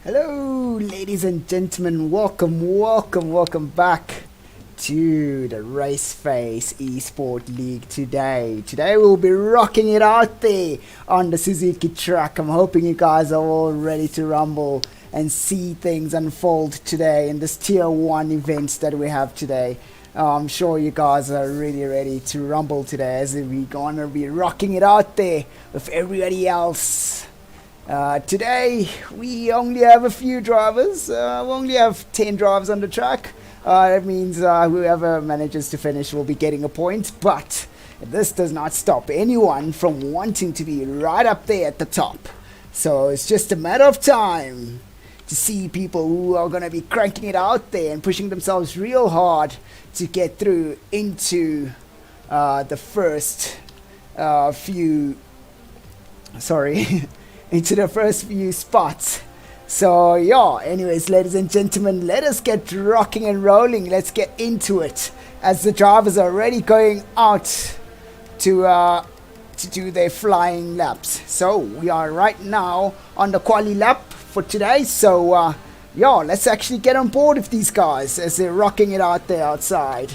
Hello, ladies and gentlemen. Welcome back to the RaceFace eSport League today. Today we'll be rocking it out there on the Suzuki track. I'm hoping you guys are all ready to rumble and see things unfold today in this Tier 1 event that we have today. I'm sure you guys are really ready to rumble today as we're gonna be rocking it out there with everybody else. Today we only have a few drivers. We only have 10 drivers on the track. That means whoever manages to finish will be getting a point, but this does not stop anyone from wanting to be right up there at the top. So it's just a matter of time to see people who are going to be cranking it out there and pushing themselves real hard to get through into the first few into the first few spots. So yeah, anyways, ladies and gentlemen, let us get rocking and rolling. Let's get into it as the drivers are already going out to do their flying laps. So we are right now on the quali lap for today. So yeah, let's actually get on board with these guys as they're rocking it out there outside.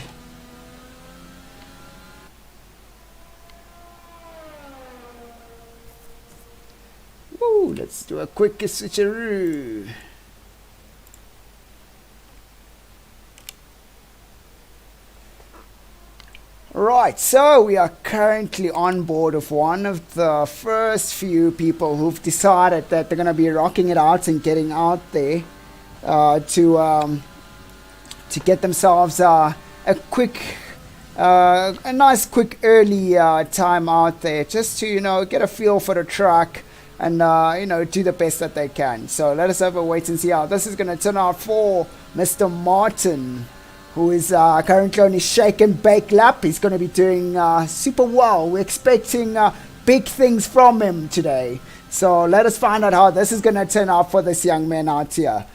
Woo, let's do a quick switcheroo. Right, so we are currently on board with one of the first few people who've decided that they're going to be rocking it out and getting out there to get themselves a nice quick early time out there, just to get a feel for the track and do the best that they can. So let us have a wait and see how this is going to turn out for Mr. Martin, who is currently on his shake and bake lap. He's going to be doing super well. We're expecting big things from him today. So let us find out how this is going to turn out for this young man out here,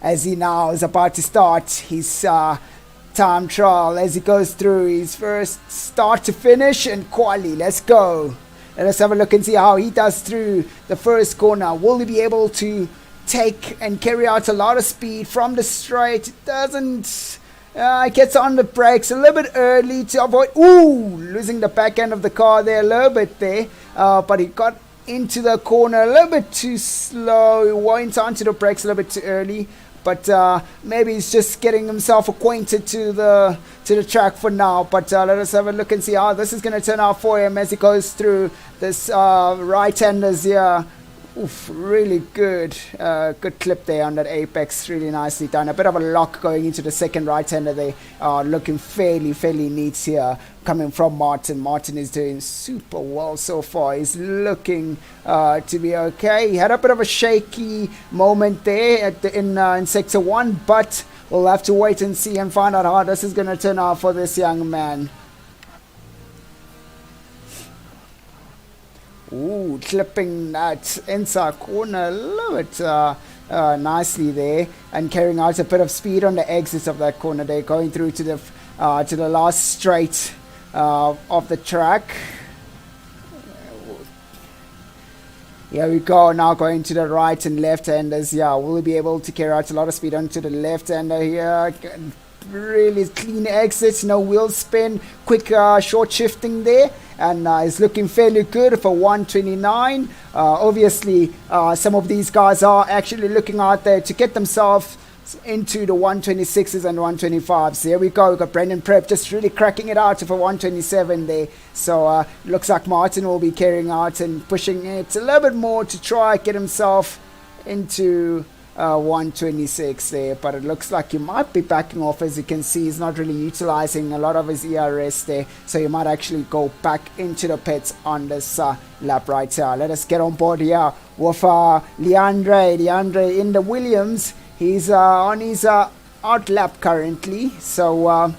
as he now is about to start his time trial as he goes through his first start to finish and quali. Let's go. Let us have a look and see how he does through the first corner. Will he be able to take and carry out a lot of speed from the straight? It doesn't. It gets on the brakes a little bit early to avoid losing the back end of the car there a little bit there. But he got into the corner a little bit too slow. He went onto the brakes a little bit too early. But maybe he's just getting himself acquainted to the track for now. But let us have a look and see how this is going to turn out for him as he goes through this right-handers here. Oof, really good clip there on that apex, really nicely done. A bit of a lock going into the second right-hander there, looking fairly neat here, coming from Martin. Martin is doing super well so far. He's looking to be okay. He had a bit of a shaky moment there in sector 1, but we'll have to wait and see and find out how this is going to turn out for this young man. Ooh, clipping that inside corner a little bit nicely there, and carrying out a bit of speed on the exits of that corner there, going through to the last straight of the track. Here we go, now going to the right and left-handers. Yeah, will be able to carry out a lot of speed onto the left-hander here. Really clean exits, no wheel spin, quick short shifting there, and is looking fairly good for 129. Obviously, some of these guys are actually looking out there to get themselves into the 126s and 125s. There we go. We've got Brendan Prep just really cracking it out for 127 there. So looks like Martin will be carrying out and pushing it a little bit more to try get himself into 126 there, but it looks like he might be backing off. As you can see, he's not really utilizing a lot of his ERS there, so he might actually go back into the pits on this lap right here. Let us get on board here with Leandre in the Williams. He's on his out lap currently, so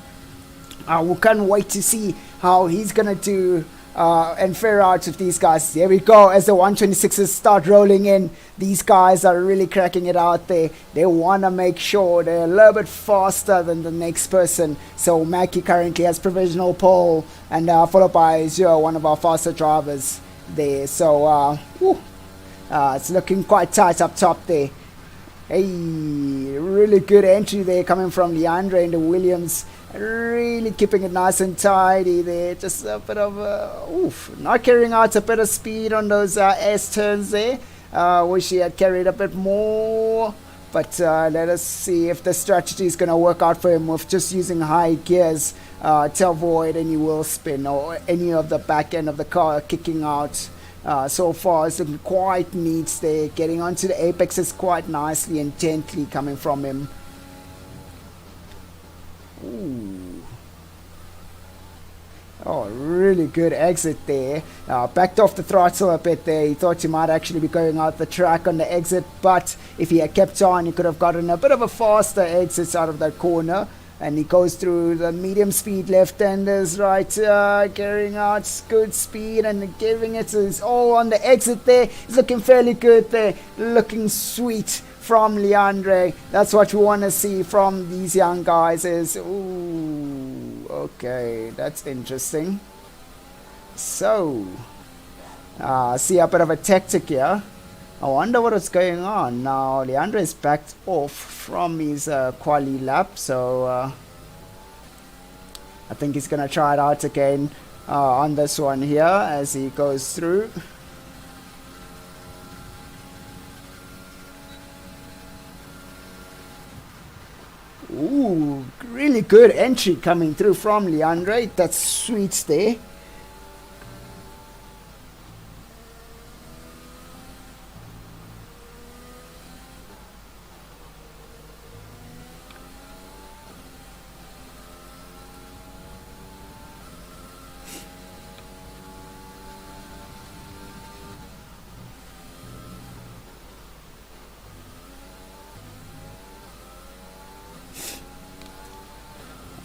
we can't wait to see how he's gonna do and fare out with these guys. There we go, as the 126s start rolling in. These guys are really cracking it out there. They want to make sure they're a little bit faster than the next person. So Mackie currently has provisional pole, and followed by Zero, one of our faster drivers there. So it's looking quite tight up top there. Hey, really good entry there coming from Leandre into Williams. Really keeping it nice and tidy there. Just a bit of not carrying out a bit of speed on those S turns there. Wish he had carried a bit more. But let us see if the strategy is going to work out for him with just using high gears to avoid any wheel spin or any of the back end of the car kicking out. So far it's looking quite neat there. Getting onto the apexes quite nicely and gently coming from him. Ooh. Oh, really good exit there. Backed off the throttle a bit there. He thought he might actually be going out the track on the exit, but if he had kept on, he could have gotten a bit of a faster exit out of that corner. And he goes through the medium speed left-handers right, carrying out good speed and giving it his all on the exit there. He's looking fairly good there, looking sweet from Leandre. That's what we want to see from these young guys is, ooh, okay, that's interesting. So, see a bit of a tactic here. I wonder what is going on. Now, Leandre is backed off from his quali lap, so I think he's going to try it out again on this one here as he goes through. Ooh, really good entry coming through from Leandre. That's sweet there.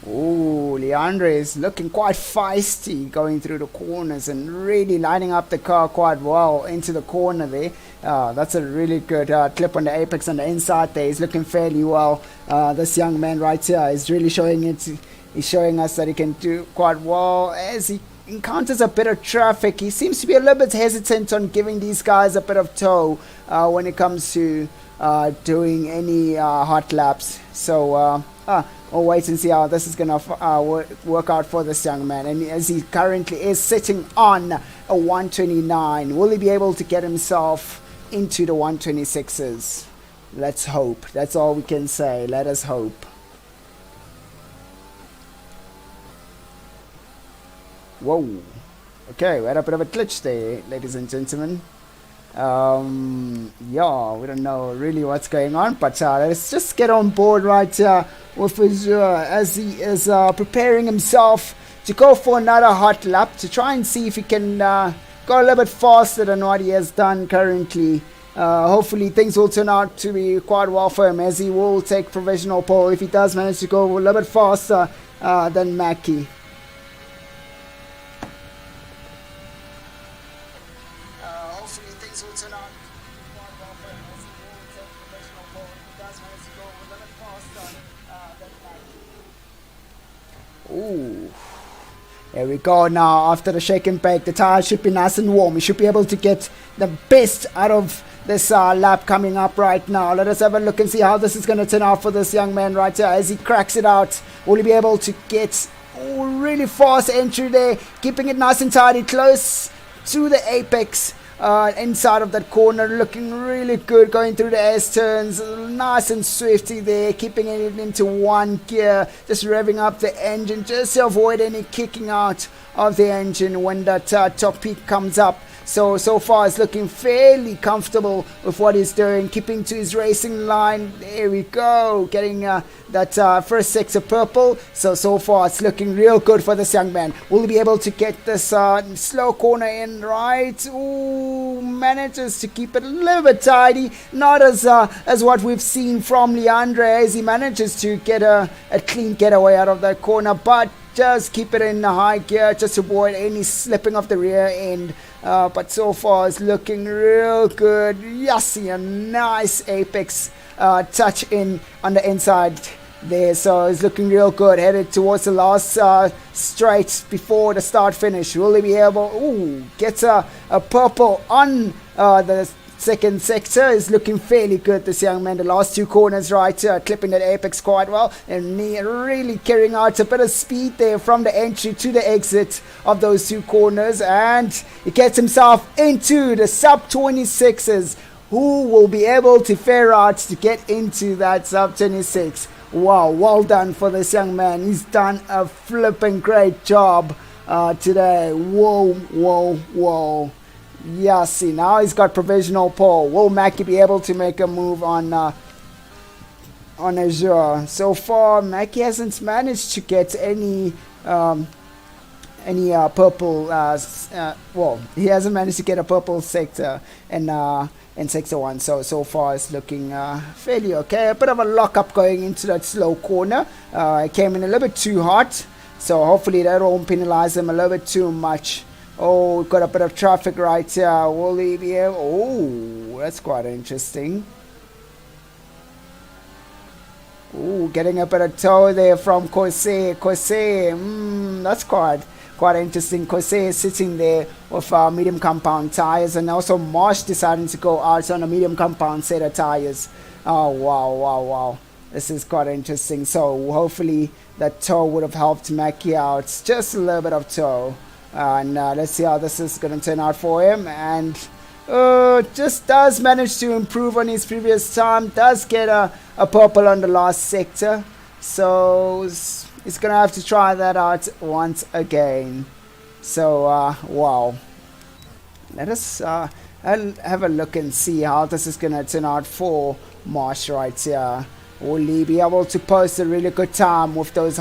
Ooh, Leandre is looking quite feisty going through the corners and really lining up the car quite well into the corner there. That's a really good clip on the apex on the inside there. He's looking fairly well. This young man right here is really showing it. He's showing us that he can do quite well as he encounters a bit of traffic. He seems to be a little bit hesitant on giving these guys a bit of tow when it comes to doing any hot laps. So we'll wait and see how this is going to work out for this young man. And as he currently is sitting on a 129, will he be able to get himself into the 126s? Let's hope. That's all we can say. Let us hope. Whoa. Okay, we had a bit of a glitch there, ladies and gentlemen. Yeah, we don't know really what's going on, but let's just get on board right with his, as he is preparing himself to go for another hot lap to try and see if he can go a little bit faster than what he has done currently. Hopefully things will turn out to be quite well for him as he will take provisional pole if he does manage to go a little bit faster than Mackie. Hopefully things will turn out quite well for him as he will take provisional pole if he does manage to go a little bit faster than Mackie. Ooh. There we go now. After the shake and bake, the tires should be nice and warm. We should be able to get the best out of this lap coming up right now. Let us have a look and see how this is going to turn out for this young man right here as he cracks it out. Will he be able to get really fast entry there, keeping it nice and tidy, close to the apex. Inside of that corner, looking really good, going through the S turns, nice and swifty there, keeping it into one gear, just revving up the engine, just to avoid any kicking out of the engine when that top peak comes up. So far it's looking fairly comfortable with what he's doing, keeping to his racing line. There we go, getting that first sector purple. So far it's looking real good for this young man. Will he be able to get this slow corner in right? Ooh, manages to keep it a little bit tidy. Not as what we've seen from Leandre as he manages to get a clean getaway out of that corner, but just keep it in the high gear, just avoid any slipping of the rear end. But so far it's looking real good. Yassi, a nice apex touch in on the inside there. So it's looking real good. Headed towards the last straight before the start finish. Will he be able? Ooh, gets a purple on the second sector is looking fairly good, this young man. The last two corners right here, clipping that apex quite well, and really carrying out a bit of speed there from the entry to the exit of those two corners, and he gets himself into the sub 26s. Who will be able to fare out to get into that sub 26? Wow, well done for this young man. He's done a flipping great job today. Whoa. Yeah, see, now he's got provisional pole. Will Mackie be able to make a move on Azure? So far, Mackie hasn't managed to get any purple. Well, he hasn't managed to get a purple sector in sector 1. So far it's looking fairly okay. A bit of a lockup going into that slow corner. It came in a little bit too hot, so hopefully that won't penalize him a little bit too much. Oh, we've got a bit of traffic right here. Will he be able? Oh, that's quite interesting. Ooh, getting a bit of tow there from Kose. That's quite interesting. Kose is sitting there with medium compound tires, and also Marsh deciding to go out on a medium compound set of tires. Oh, wow. This is quite interesting. So hopefully that tow would have helped Mackie out. Just a little bit of tow. And let's see how this is going to turn out for him. And just does manage to improve on his previous time. Does get a purple on the last sector. So he's going to have to try that out once again. So, wow. Let us have a look and see how this is going to turn out for Marsh right here. Will he be able to post a really good time with those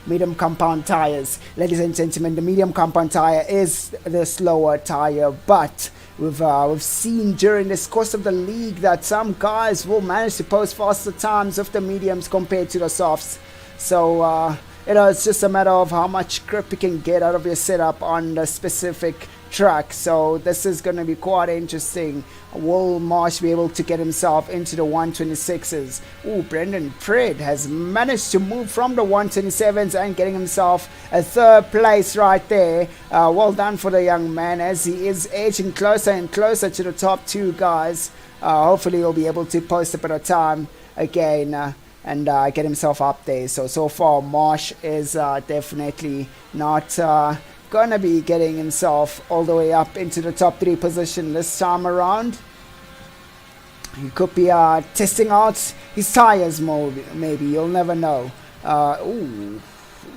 medium compound tires? Ladies and gentlemen, the medium compound tire is the slower tire, but we've seen during this course of the league that some guys will manage to post faster times of the mediums compared to the softs. So it's just a matter of how much grip you can get out of your setup on the specific track. So this is going to be quite interesting. Will Marsh be able to get himself into the 126s? Ooh, Brendan Pred has managed to move from the 127s and getting himself a third place right there. Well done for the young man as he is edging closer and closer to the top two guys. Hopefully he'll be able to post a bit of time again and get himself up there. So far Marsh is definitely not gonna be getting himself all the way up into the top 3 position this time around. He could be testing out his tires maybe, you'll never know. Ooh,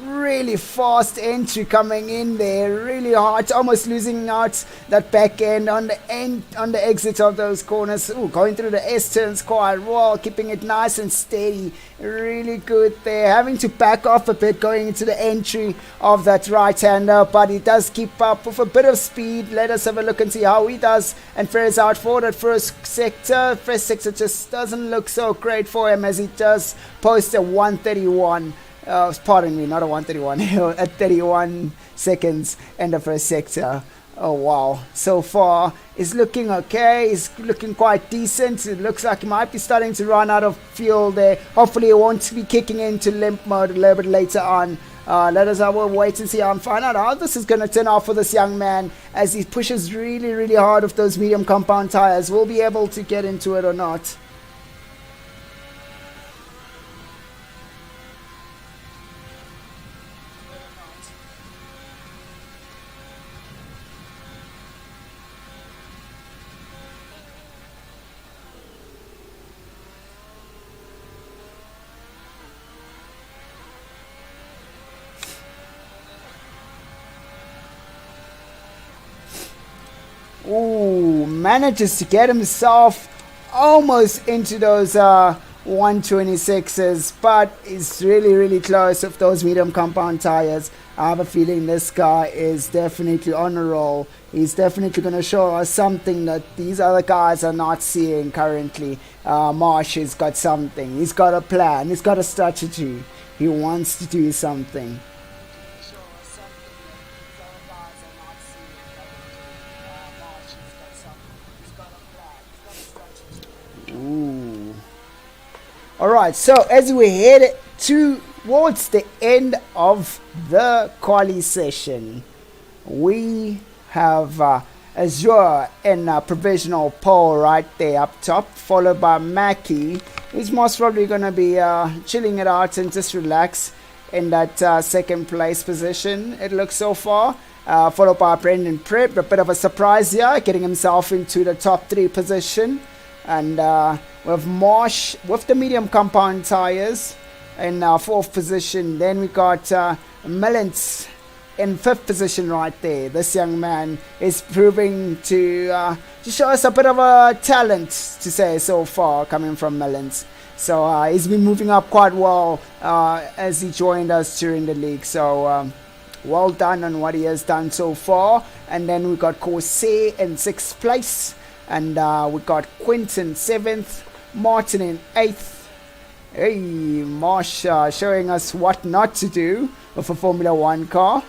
really fast entry coming in there, really hard, almost losing out that back end on the exit of those corners. Ooh, going through the S-turns quite well, keeping it nice and steady, really good there. Having to back off a bit going into the entry of that right-hander, but he does keep up with a bit of speed. Let us have a look and see how he does and fares out for that first sector. First sector just doesn't look so great for him as he does post a 131. Pardon me, not a 131, at 31 seconds in the first sector. Oh wow, so far it's looking okay, it's looking quite decent. It looks like he might be starting to run out of fuel there. Hopefully it won't be kicking into limp mode a little bit later on. Let us wait and see and find out how this is going to turn out for this young man as he pushes really hard with those medium compound tires. Will be able to get into it or not? Ooh, manages to get himself almost into those 126s, but is really close with those medium compound tires. I have a feeling this guy is definitely on a roll. He's definitely going to show us something that these other guys are not seeing currently. Marsh has got something. He's got a plan. He's got a strategy. He wants to do something. Ooh. Alright, so as we head towards the end of the quali session, we have Azure in provisional pole right there up top, followed by Mackie, who's most probably going to be chilling it out and just relax in that second place position, it looks so far. Followed by Brendan Prep, a bit of a surprise here, getting himself into the top 3 position. And with Marsh with the medium compound tires in 4th position. Then we got Millens in 5th position right there. This young man is proving to show us a bit of a talent, to say so far, coming from Millens. So he's been moving up quite well as he joined us during the league. So well done on what he has done so far. And then we got Corsair in 6th place. And we got Quinton 7th, Martin in 8th. Hey, Marsh showing us what not to do with a Formula 1 car.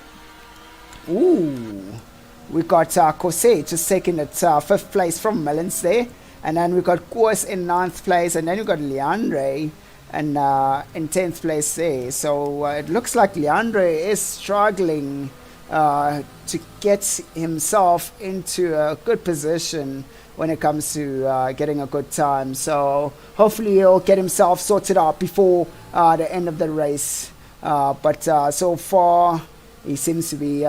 Ooh, we got Corsair just taking it 5th place from Mellons there. And then we got Koos in 9th place. And then we got Leandre and in 10th place there. So it looks like Leandre is struggling to get himself into a good position when it comes to getting a good time. So hopefully he'll get himself sorted out before the end of the race. But so far he seems to be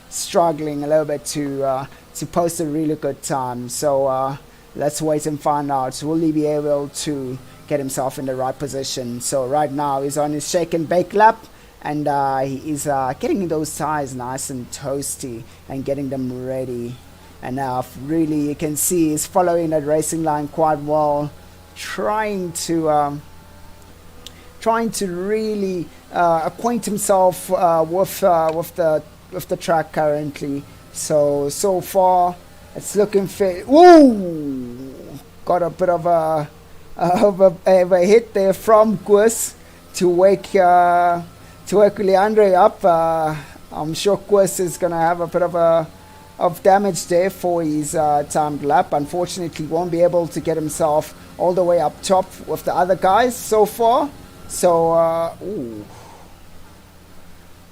struggling a little bit to post a really good time. So let's wait and find out. Will he be able to get himself in the right position? So right now he's on his shake and bake lap, and he's getting those tires nice and toasty and getting them ready. And really you can see he's following that racing line quite well, trying to really acquaint himself with the track currently. So far it's looking fit. Ooh, got a bit of a hit there from Koos to wake Leandre up. I'm sure Koos is gonna have a bit of damage there for his timed lap. Unfortunately, won't be able to get himself all the way up top with the other guys so far. So ooh,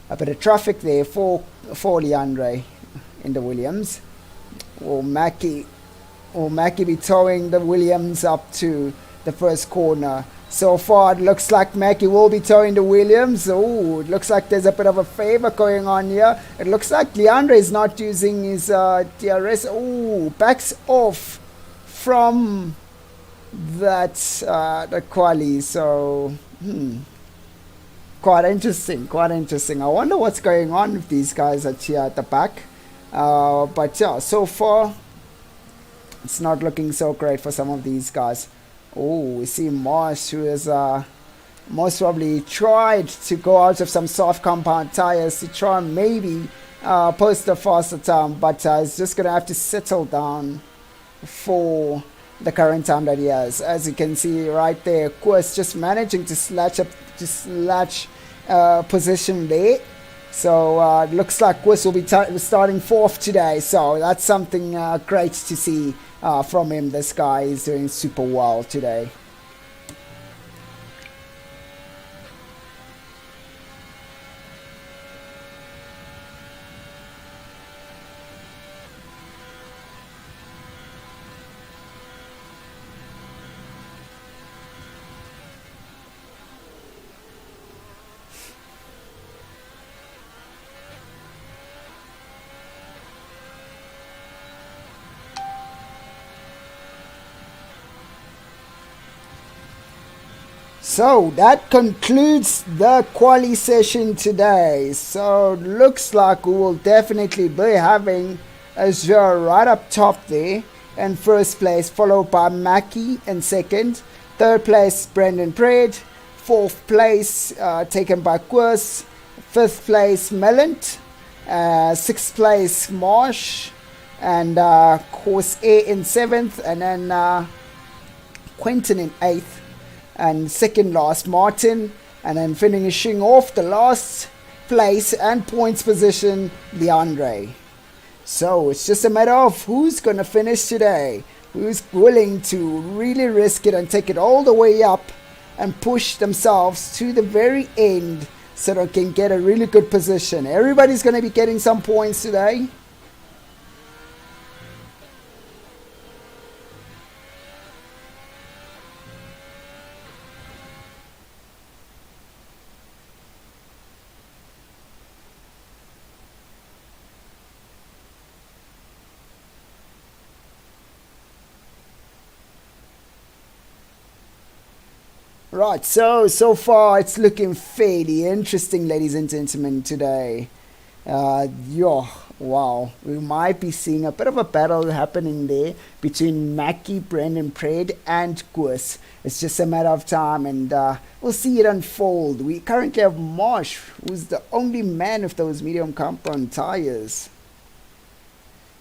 a bit of traffic there for Leandre in the Williams. Will Mackie be towing the Williams up to the first corner? So far it looks like Mackie will be towing the Williams. Oh, it looks like there's a bit of a favor going on here. It looks like Leandre is not using his DRS. Oh, backs off from that the quali. So quite interesting. I wonder what's going on with these guys at here at the back. But yeah, so far it's not looking so great for some of these guys. Oh, we see Marsh, who has most probably tried to go out of some soft compound tires to try and maybe post a faster time, but he's just going to have to settle down for the current time that he has. As you can see right there, Koos just managing to slash position there. So it looks like Koos will be starting 4th today, so that's something great to see from him. This guy is doing super well today. So that concludes the quali session today. So looks like we will definitely be having Azure right up top there in 1st place, followed by Mackie in 2nd. 3rd place Brendan Pred. 4th place taken by Koos. 5th place Mellant. 6th place Marsh. And Corsair in 7th. And then Quentin in 8th. And second last Martin, and then finishing off the last place and points position Leandre. So it's just a matter of who's going to finish today, who's willing to really risk it and take it all the way up and push themselves to the very end so they can get a really good position. Everybody's going to be getting some points today. Right, so far it's looking fairly interesting, ladies and gentlemen, today. Wow, we might be seeing a bit of a battle happening there between Mackie, Brendan Pred, and Koos. It's just a matter of time, and we'll see it unfold. We currently have Marsh, who's the only man with those medium compound tires.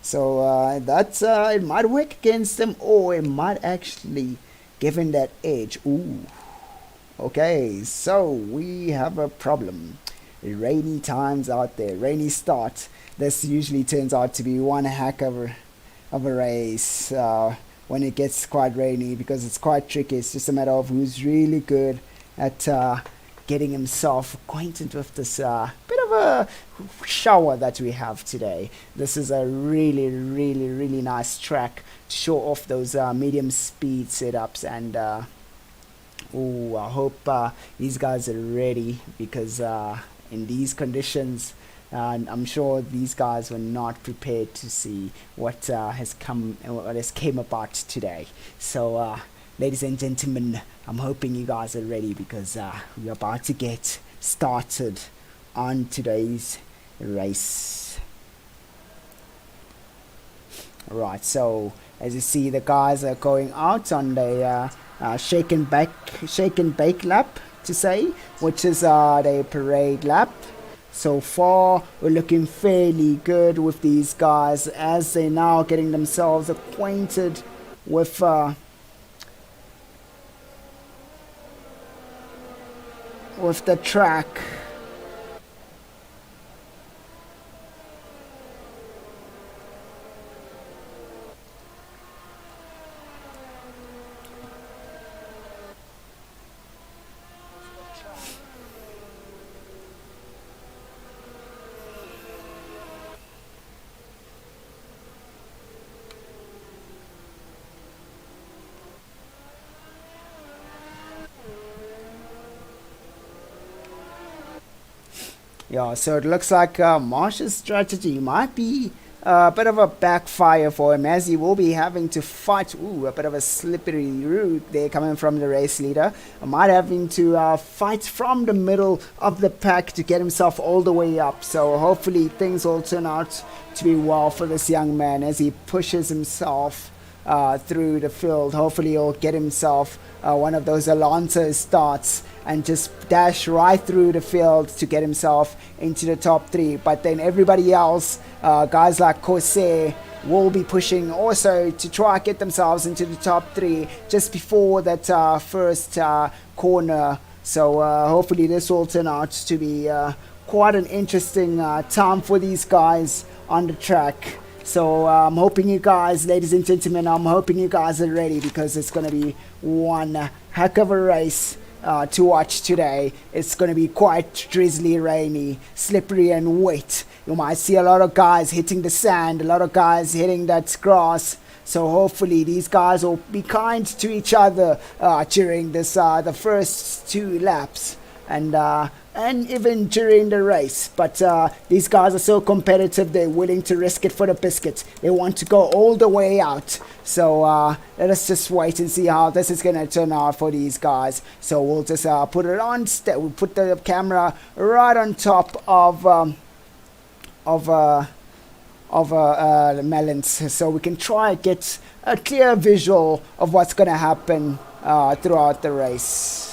So that's it might work against him, or it might actually give him that edge. Ooh. Okay, so we have a problem. Rainy times out there, rainy start. This usually turns out to be one heck of a race when it gets quite rainy, because it's quite tricky. It's just a matter of who's really good at getting himself acquainted with this bit of a shower that we have today. This is a really nice track to show off those medium speed setups, and I hope these guys are ready, because in these conditions, I'm sure these guys were not prepared to see what has came about today. So, ladies and gentlemen, I'm hoping you guys are ready, because we're about to get started on today's race. Right, so as you see, the guys are going out on the shake and bake lap, to say, which is the parade lap. So far we're looking fairly good with these guys, as they're now getting themselves acquainted with the track. Yeah, so it looks like Marsh's strategy might be a bit of a backfire for him, as he will be having to fight. Ooh, a bit of a slippery route there coming from the race leader. Might having to fight from the middle of the pack to get himself all the way up. So hopefully things will turn out to be well for this young man as he pushes himself through the field. Hopefully he'll get himself one of those Alonso starts and just dash right through the field to get himself into the top three. But then everybody else, guys like Corsair, will be pushing also to try and get themselves into the top three just before that first corner. So hopefully this will turn out to be quite an interesting time for these guys on the track. So I'm hoping you guys, ladies and gentlemen, I'm hoping you guys are ready, because it's going to be one heck of a race to watch today. It's going to be quite drizzly, rainy, slippery and wet. You might see a lot of guys hitting the sand, a lot of guys hitting that grass. So hopefully these guys will be kind to each other during this the first two laps, and even during the race. But these guys are so competitive, they're willing to risk it for the biscuit. They want to go all the way out. So let us just wait and see how this is going to turn out for these guys. So we'll just put it on, we'll put the camera right on top of the melons, so we can try and get a clear visual of what's going to happen throughout the race.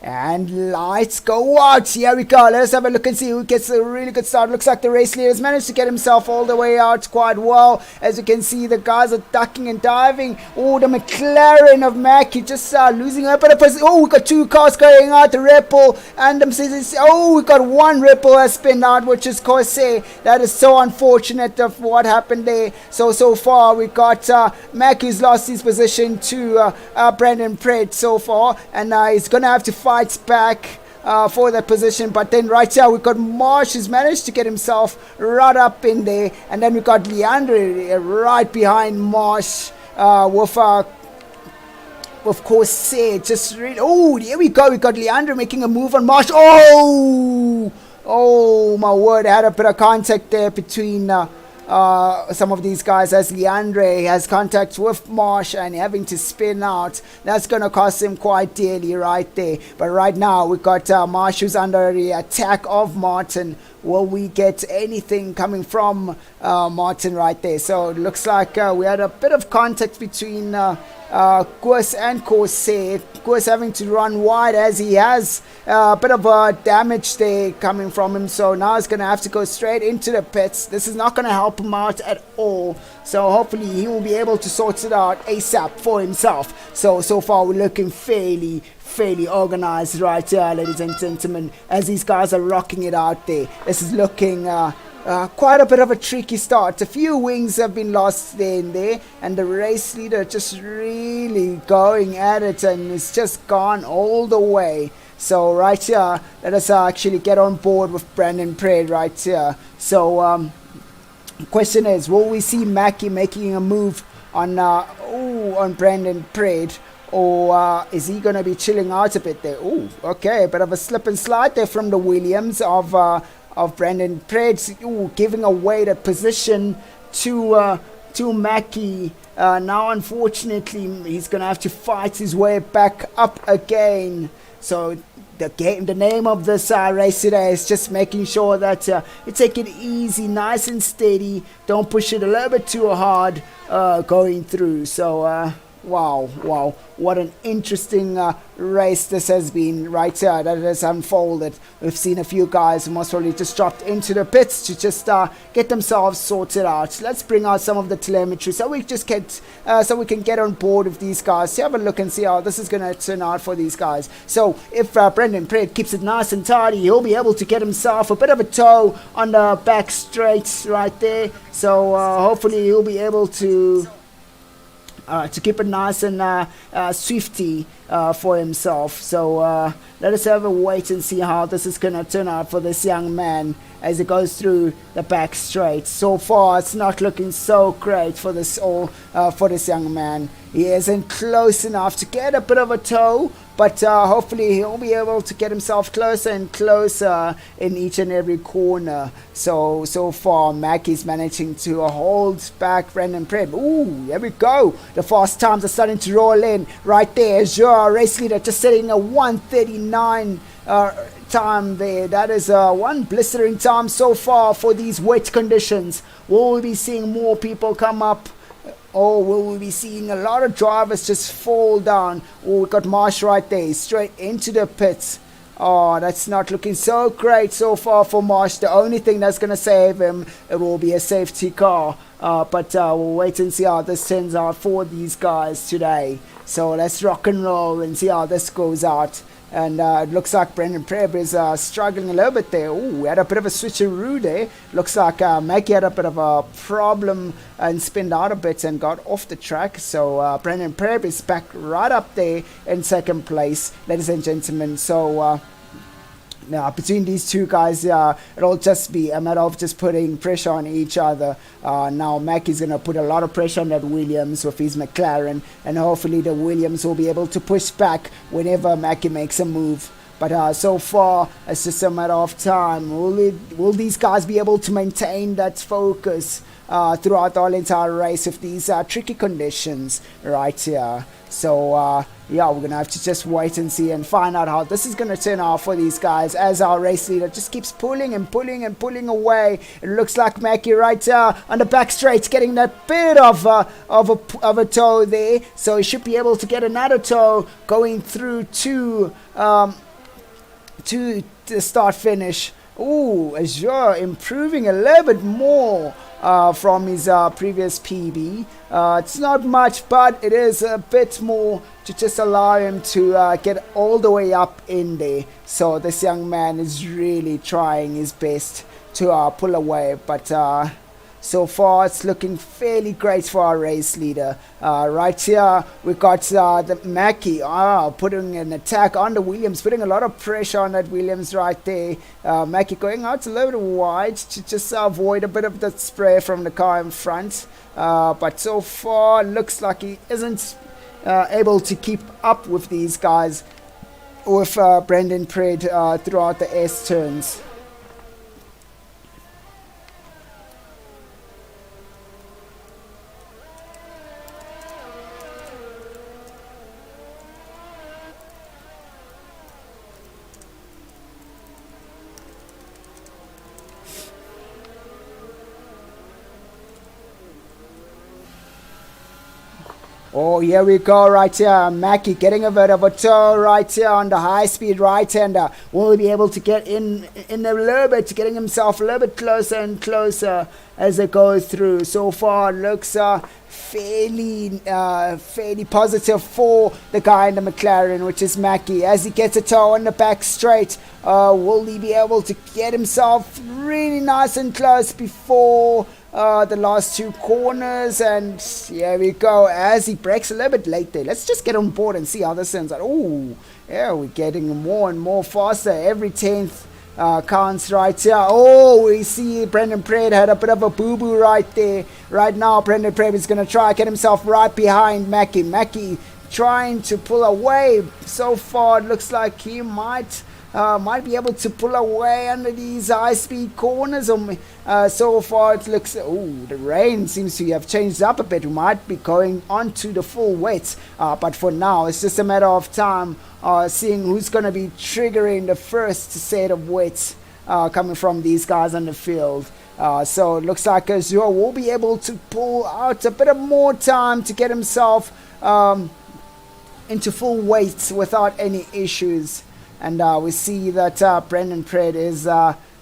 And lights go out. Here we go. Let us have a look and see who gets a really good start. Looks like the race leader has managed to get himself all the way out quite well. As you can see, the guys are ducking and diving. Oh, the McLaren of Mackie just losing a bit of position. Oh, we got two cars going out. The Ripple and we got one Ripple has spun out, which is Corsair. That is so unfortunate of what happened there. So far we got Mackie, who's lost his position to Brendan Pred so far, and he's gonna have to fight back for that position. But then right here we got Marsh, who's managed to get himself right up in there, and then we got Leandro right behind Marsh with Corsair just really. Oh, here we go. We got Leandro making a move on Marsh. Oh my word! I had a bit of contact there between some of these guys, as Leandre has contact with Marsh and having to spin out. That's going to cost him quite dearly right there. But right now we've got Marsh who's under the attack of Martin. Will we get anything coming from Martin right there? So it looks like we had a bit of contact between Koos and Corsair. Koos having to run wide as he has a bit of damage there coming from him. So now he's going to have to go straight into the pits. This is not going to help him out at all. So hopefully he will be able to sort it out ASAP for himself. So far we're looking fairly organized right here, ladies and gentlemen, as these guys are rocking it out there. This is looking quite a bit of a tricky start. A few wings have been lost there and there, and the race leader just really going at it, and it's just gone all the way. So right here, let us actually get on board with Brandon Pred right here. So question is, will we see Mackie making a move on Brandon Pred? Or is he going to be chilling out a bit there? Oh, okay, a bit of a slip and slide there from the Williams of Brandon Pred, giving away the position to Mackie. Now, unfortunately, he's going to have to fight his way back up again. So the name of this race today is just making sure that you take it easy, nice and steady. Don't push it a little bit too hard going through. So wow, what an interesting race this has been right here that has unfolded. We've seen a few guys who most probably just dropped into the pits to just get themselves sorted out. Let's bring out some of the telemetry so we can get on board with these guys, have a look and see how this is going to turn out for these guys. So if Brendan Pred keeps it nice and tidy, he'll be able to get himself a bit of a tow on the back straight right there. So hopefully he'll be able to keep it nice and swifty for himself. So let us have a wait and see how this is going to turn out for this young man as he goes through the back straight. So far it's not looking so great for this young man. He isn't close enough to get a bit of a tow, but hopefully he'll be able to get himself closer and closer in each and every corner. So far Mackie's managing to hold back Brandon Pred. Ooh, there we go. The fast times are starting to roll in right there. As your race leader just setting a 1:39 time there. That is one blistering time so far for these wet conditions. Will we be seeing more people come up? Or will we be seeing a lot of drivers just fall down? Oh, we got Marsh right there, straight into the pits. Oh, that's not looking so great so far for Marsh. The only thing that's going to save him, it will be a safety car. But we'll wait and see how this turns out for these guys today. So let's rock and roll and see how this goes out. And it looks like Brendan Pred is struggling a little bit there. Oh, we had a bit of a switcheroo there. Looks like Mackie had a bit of a problem and spinned out a bit and got off the track. So Brendan Pred is back right up there in second place, ladies and gentlemen. So now, between these two guys, it'll just be a matter of just putting pressure on each other. Now, Mackie's going to put a lot of pressure on that Williams with his McLaren, and hopefully the Williams will be able to push back whenever Mackie makes a move. But so far, it's just a matter of time. Will these guys be able to maintain that focus throughout the whole entire race with these tricky conditions right here? So yeah, we're going to have to just wait and see and find out how this is going to turn out for these guys as our race leader just keeps pulling and pulling and pulling away. It looks like Mackie right here on the back straight getting that bit of a tow there. So he should be able to get another tow going through to the start finish. Ooh, Azure improving a little bit more from his previous PB. It's not much, but it is a bit more to just allow him to get all the way up in there. So this young man is really trying his best to pull away, but so far it's looking fairly great for our race leader. Right here we got the Mackie putting an attack on the Williams, putting a lot of pressure on that Williams right there. Mackie going out a little bit wide to just avoid a bit of the spray from the car in front. But so far looks like he isn't able to keep up with these guys, with Brendan Pred throughout the S turns. Oh, here we go right here. Mackie getting a bit of a toe right here on the high-speed right-hander. Will be able to get in a little bit, getting himself a little bit closer and closer as it goes through. So far, it looks fairly positive for the guy in the McLaren, which is Mackie. As he gets a toe on the back straight, will he be able to get himself really nice and close before the last two corners? And here we go, as he brakes a little bit late there. Let's just get on board and see how this ends out. Oh, yeah, we're getting more and more faster. Every 10th counts right here. Oh, we see Brendan Pred had a bit of a boo-boo right there. Right now, Brendan Pred is going to try and get himself right behind Mackie. Mackie trying to pull away. So far, it looks like he might be able to pull away under these high-speed corners. So far, it looks... Oh, the rain seems to have changed up a bit. We might be going onto the full wet. But for now, it's just a matter of time seeing who's going to be triggering the first set of wets coming from these guys on the field. So it looks like Azure will be able to pull out a bit of more time to get himself into full weights without any issues. And we see that Brendan Pred is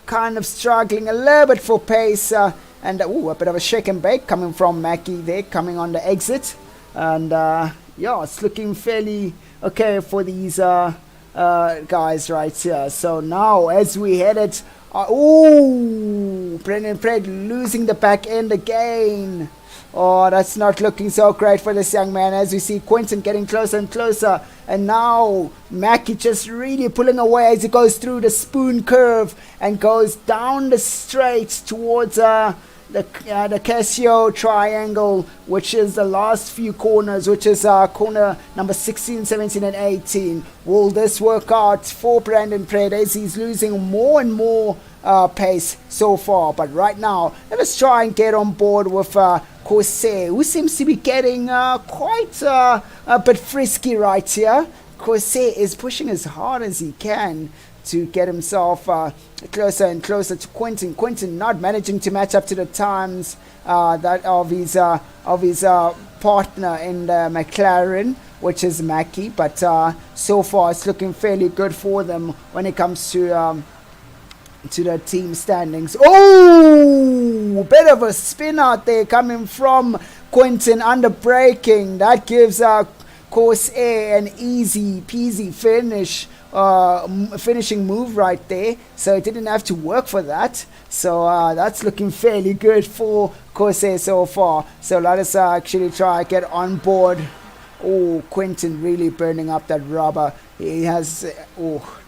kind of struggling a little bit for pace. And a bit of a shake and bake coming from Mackie there, coming on the exit. And yeah, it's looking fairly okay for these guys right here. So now as we headed... Brendan Pred losing the back end again. Oh, that's not looking so great for this young man, as we see Quentin getting closer and closer. And now Mackie just really pulling away as he goes through the spoon curve and goes down the straight towards the Casio triangle, which is the last few corners, which is corner number 16, 17 and 18. Will this work out for Brendan Pred as he's losing more and more pace so far? But right now, let us try and get on board with Corsair, who seems to be getting quite a bit frisky right here. Corsair is pushing as hard as he can to get himself closer and closer to Quentin. Quentin not managing to match up to the times that of his partner in the McLaren, which is Mackie. But so far it's looking fairly good for them when it comes to the team standings. Oh, bit of a spin out there coming from Quentin under braking. That gives Corsair an easy peasy finishing move right there, so it didn't have to work for that. So that's looking fairly good for Corsair so far. So let us actually try and get on board. Oh, Quentin really burning up that rubber. He has...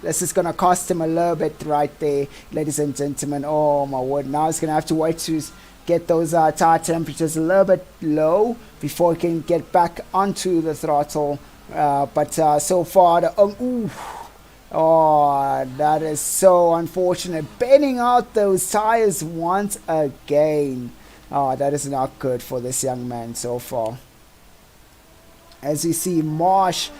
this is going to cost him a little bit right there, ladies and gentlemen. Oh, my word. Now he's going to have to wait to get those tire temperatures a little bit low before he can get back onto the throttle. But so far... that is so unfortunate. Bending out those tires once again. That is not good for this young man so far. As you see Marsh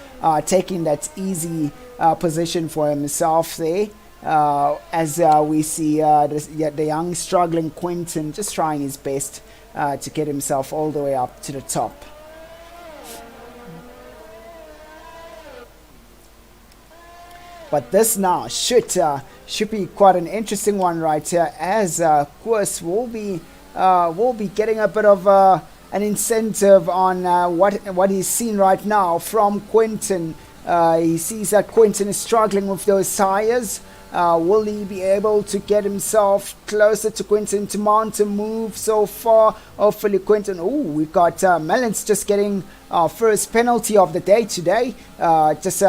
taking that easy position for himself there. As we see the young struggling Quentin just trying his best to get himself all the way up to the top. But this now should be quite an interesting one right here, as Koos will be getting a bit of an incentive on what he's seen right now from Quentin. He sees that Quentin is struggling with those tires. Will he be able to get himself closer to Quentin to mount a move so far? Hopefully Quentin... we got Mellons just getting our first penalty of the day today. Just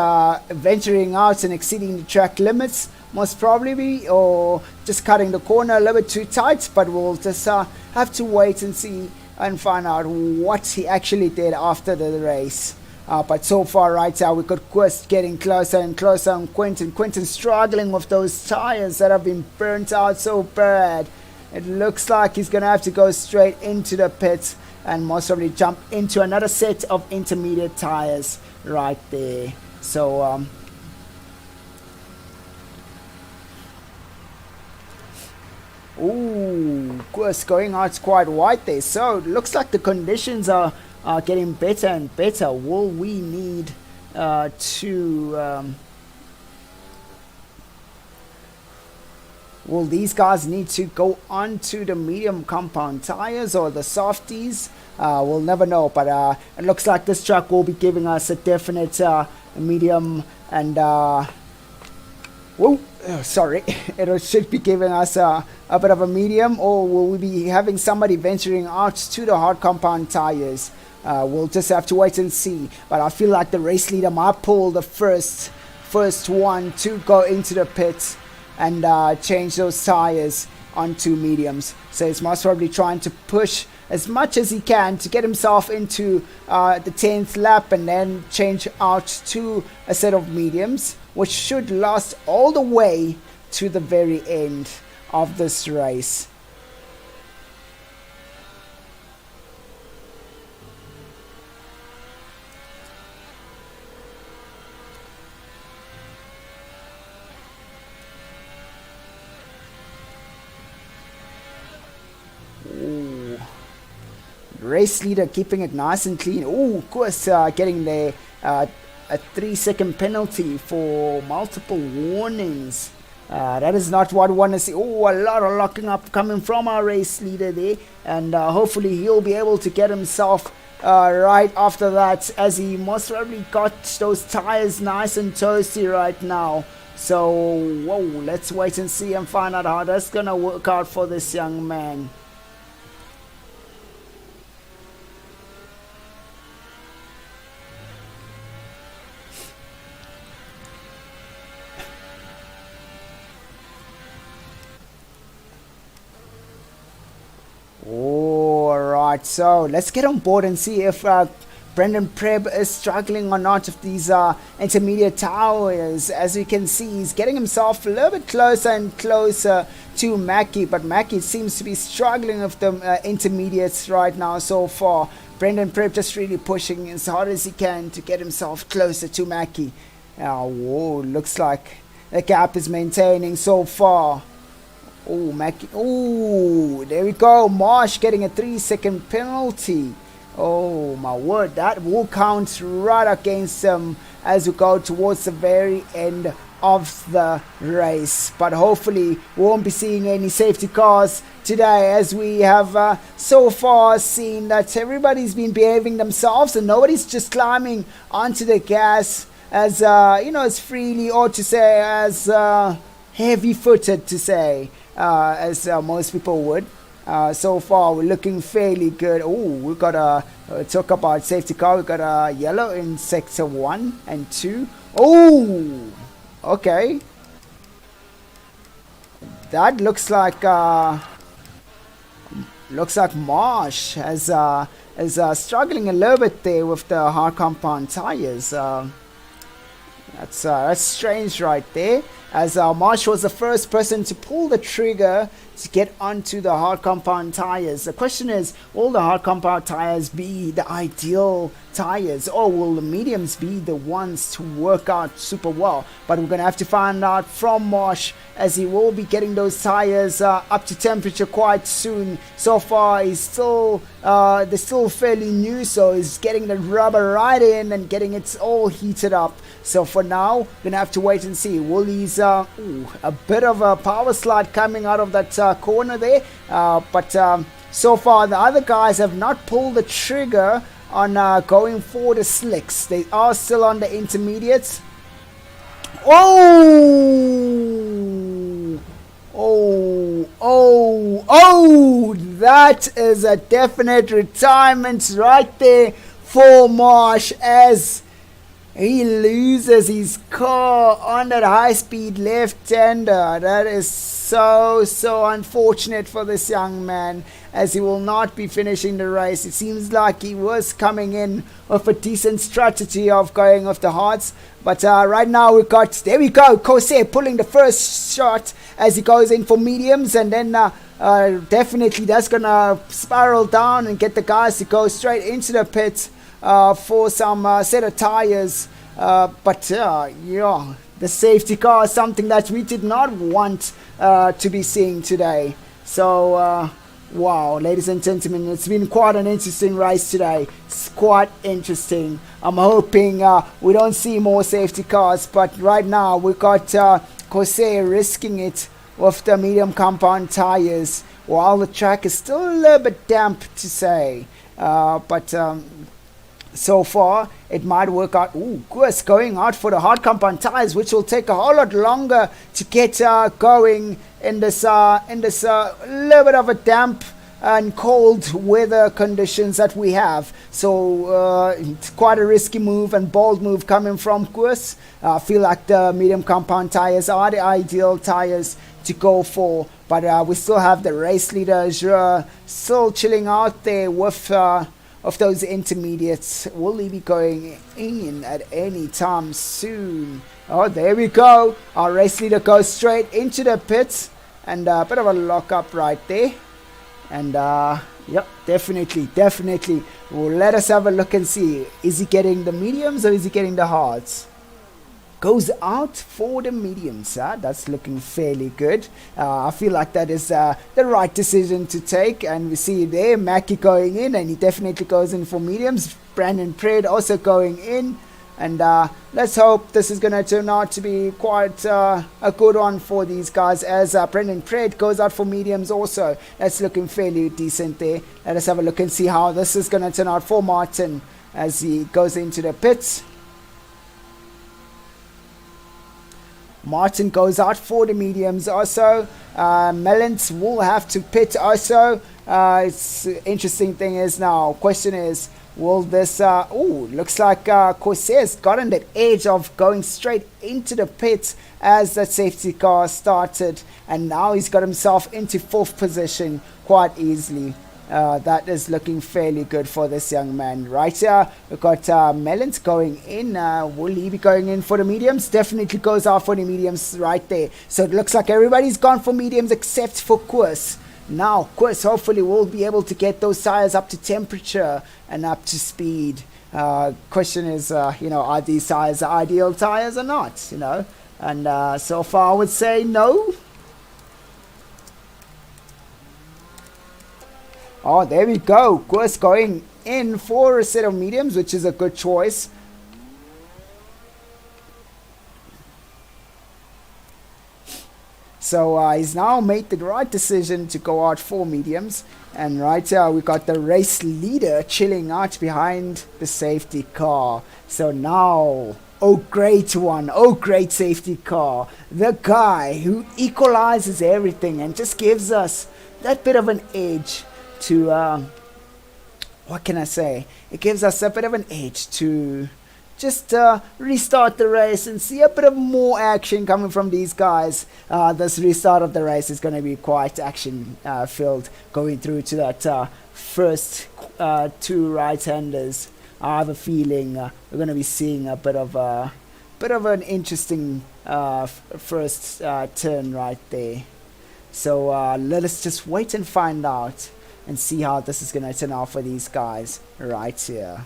venturing out and exceeding the track limits, most probably, or just cutting the corner a little bit too tight. But we'll just have to wait and see and find out what he actually did after the race. But so far right now we got Quest getting closer and closer on Quentin. Quentin struggling with those tires that have been burnt out so bad. It looks like he's going to have to go straight into the pits and most probably jump into another set of intermediate tires right there. So Quest going out quite wide there. So it looks like the conditions are getting better and better. Will we need to... will these guys need to go onto the medium compound tires or the softies? We'll never know, but it looks like this track will be giving us a definite medium and sorry, it should be giving us a bit of a medium, or will we be having somebody venturing out to the hard compound tires? We'll just have to wait and see, but I feel like the race leader might pull the first one to go into the pits and change those tires onto mediums. So he's most probably trying to push as much as he can to get himself into the 10th lap and then change out to a set of mediums, which should last all the way to the very end of this race. Ooh. Race leader keeping it nice and clean. Oh, of course, getting a 3-second penalty for multiple warnings. That is not what we want to see. Oh, a lot of locking up coming from our race leader there, and hopefully he'll be able to get himself right after that, as he most probably got those tires nice and toasty right now. So, whoa, let's wait and see and find out how that's gonna work out for this young man. Alright, so let's get on board and see if Brendan Preb is struggling or not with these intermediate towers. As you can see, he's getting himself a little bit closer and closer to Mackie, but Mackie seems to be struggling with the intermediates right now so far. Brendan Preb just really pushing as hard as he can to get himself closer to Mackie. Whoa, looks like the gap is maintaining so far. Oh, Mackie. Oh, there we go. Marsh getting a 3-second penalty. Oh, my word. That will count right against him as we go towards the very end of the race. But hopefully, we won't be seeing any safety cars today, as we have so far seen that everybody's been behaving themselves and nobody's just climbing onto the gas as, as freely, or to say as heavy-footed to say. As most people would. So far we're looking fairly good. Oh, we've got talk about safety car. We've got a yellow in sector 1 and 2. Oh, okay. That looks like Marsh is struggling a little bit there with the hard compound tires. That's strange right there, as Marsh was the first person to pull the trigger to get onto the hard compound tires. The question is, will the hard compound tires be the ideal tires, or will the mediums be the ones to work out super well? But we're going to have to find out from Marsh, as he will be getting those tires up to temperature quite soon. So far he's still they're still fairly new, so he's getting the rubber right in and getting it all heated up. So for now, we're going to have to wait and see. Will these, a bit of a power slide coming out of that corner there. But so far, the other guys have not pulled the trigger on going for the slicks. They are still on the intermediates. Oh, that is a definite retirement right there for Marsh, as he loses his car on that high-speed left-hander. That is so unfortunate for this young man, as he will not be finishing the race. It seems like he was coming in with a decent strategy of going with the hards. But right now we've got, there we go, Corsair pulling the first shot as he goes in for mediums. And then definitely that's going to spiral down and get the guys to go straight into the pit for some set of tires. But yeah, the safety car is something that we did not want to be seeing today. So Wow, ladies and gentlemen, it's been quite an interesting race today. It's quite interesting. I'm hoping we don't see more safety cars, but right now we got Corsair risking it with the medium compound tires, while the track is still a little bit damp to say. But so far it might work out. Ooh, Koos going out for the hard compound tires, which will take a whole lot longer to get going in this little bit of a damp and cold weather conditions that we have. So it's quite a risky move and bold move coming from Koos. I feel like the medium compound tires are the ideal tires to go for, but we still have the race leader still chilling out there with of those intermediates. Will he be going in at any time soon? Oh, there we go. Our race leader goes straight into the pits, and a bit of a lock-up right there. And yep, definitely. Well, let us have a look and see. Is he getting the mediums or is he getting the hards? Goes out for the mediums. That's looking fairly good. I feel like that is the right decision to take. And we see there Mackie going in, and he definitely goes in for mediums. Brandon Pred also going in. And let's hope this is going to turn out to be quite a good one for these guys, as Brendan Pred goes out for mediums also. That's looking fairly decent there. Let us have a look and see how this is going to turn out for Martin as he goes into the pits. Martin goes out for the mediums also. Mellons will have to pit also. It's interesting thing is now, question is, will this looks like Corsair's gotten that edge of going straight into the pits as that safety car started, and now he's got himself into 4th position quite easily. That is looking fairly good for this young man. Right here, we've got Mellons going in. Will he be going in for the mediums? Definitely goes out for the mediums right there. So it looks like everybody's gone for mediums except for Koos. Now, Koos hopefully will be able to get those tires up to temperature and up to speed. Question is, are these tires the ideal tires or not? And so far I would say no. Oh, there we go. Koos going in for a set of mediums, which is a good choice. So he's now made the right decision to go out for mediums. And right here we got the race leader chilling out behind the safety car. So now, oh great one, oh great safety car. The guy who equalizes everything and just gives us that bit of an edge to, what can I say? It gives us a bit of an edge to just restart the race and see a bit of more action coming from these guys. This restart of the race is going to be quite action filled, going through to that first 2 right-handers. I have a feeling we're going to be seeing a bit of an interesting first turn right there. So let us just wait and find out and see how this is going to turn out for these guys right here.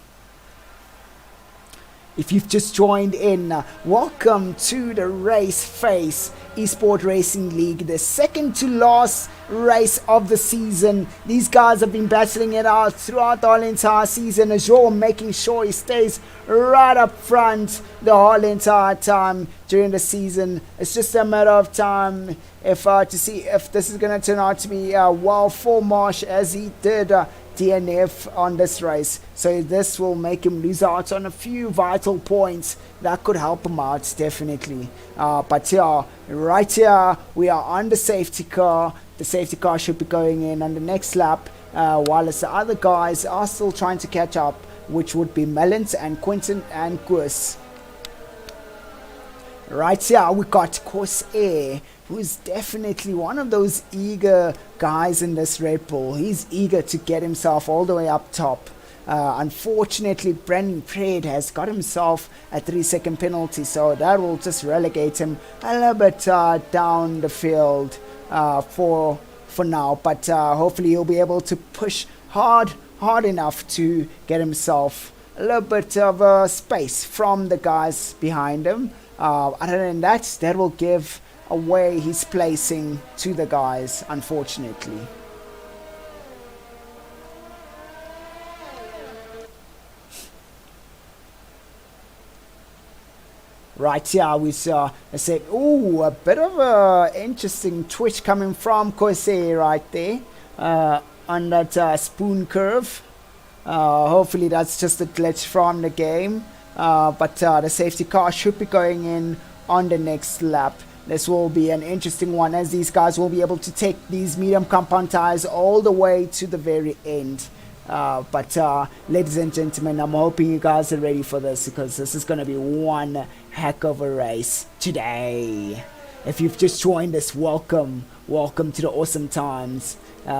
If you've just joined in, welcome to the RaceFace eSport Racing League, the second to last race of the season. These guys have been battling it out throughout the whole entire season, as well, making sure he stays right up front the whole entire time during the season. It's just a matter of time if to see if this is going to turn out to be well for Marsh, as he did DNF on this race. So this will make him lose out on a few vital points that could help him out, definitely. But yeah, right here we are on the safety car. The safety car should be going in on the next lap, while the other guys are still trying to catch up, which would be Mellons and Quinton and Koos. Right here we got Corsair, who's definitely one of those eager guys in this Red Bull. He's eager to get himself all the way up top. Unfortunately, Brendan Pred has got himself a 3-second penalty, so that will just relegate him a little bit down the field for now. But hopefully he'll be able to push hard enough to get himself a little bit of space from the guys behind him. Other than that, that will give away his placing to the guys, unfortunately. right here. We saw, I said, ooh, a bit of a interesting twitch coming from Corsair right there on that spoon curve. Hopefully that's just a glitch from the game. But the safety car should be going in on the next lap. This will be an interesting one, as these guys will be able to take these medium compound tires all the way to the very end. But ladies and gentlemen, I'm hoping you guys are ready for this, because this is going to be one heck of a race today. If you've just joined us, welcome to the awesome times.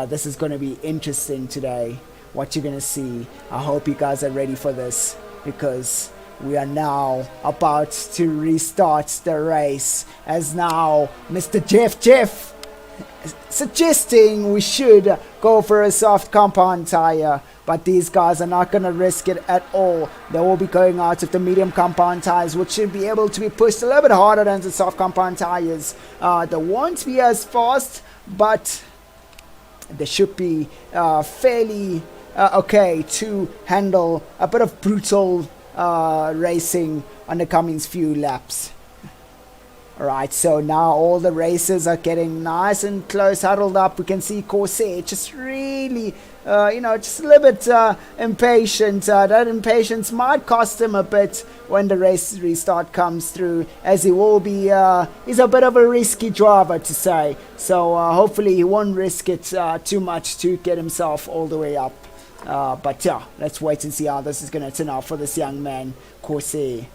This is going to be interesting today, what you're going to see. I hope you guys are ready for this, because we are now about to restart the race, as now Mr. Jeff suggesting we should go for a soft compound tire, but these guys are not going to risk it at all. They will be going out of the medium compound tires, which should be able to be pushed a little bit harder than the soft compound tires. They won't be as fast, but they should be fairly okay to handle a bit of brutal racing on the coming few laps. Alright, so now all the racers are getting nice and close, huddled up. We can see Corsair just really, just a little bit impatient. That impatience might cost him a bit when the race restart comes through, as he will be, he's a bit of a risky driver, to say. So hopefully he won't risk it too much to get himself all the way up. But yeah, let's wait and see how this is going to turn out for this young man, Corsair.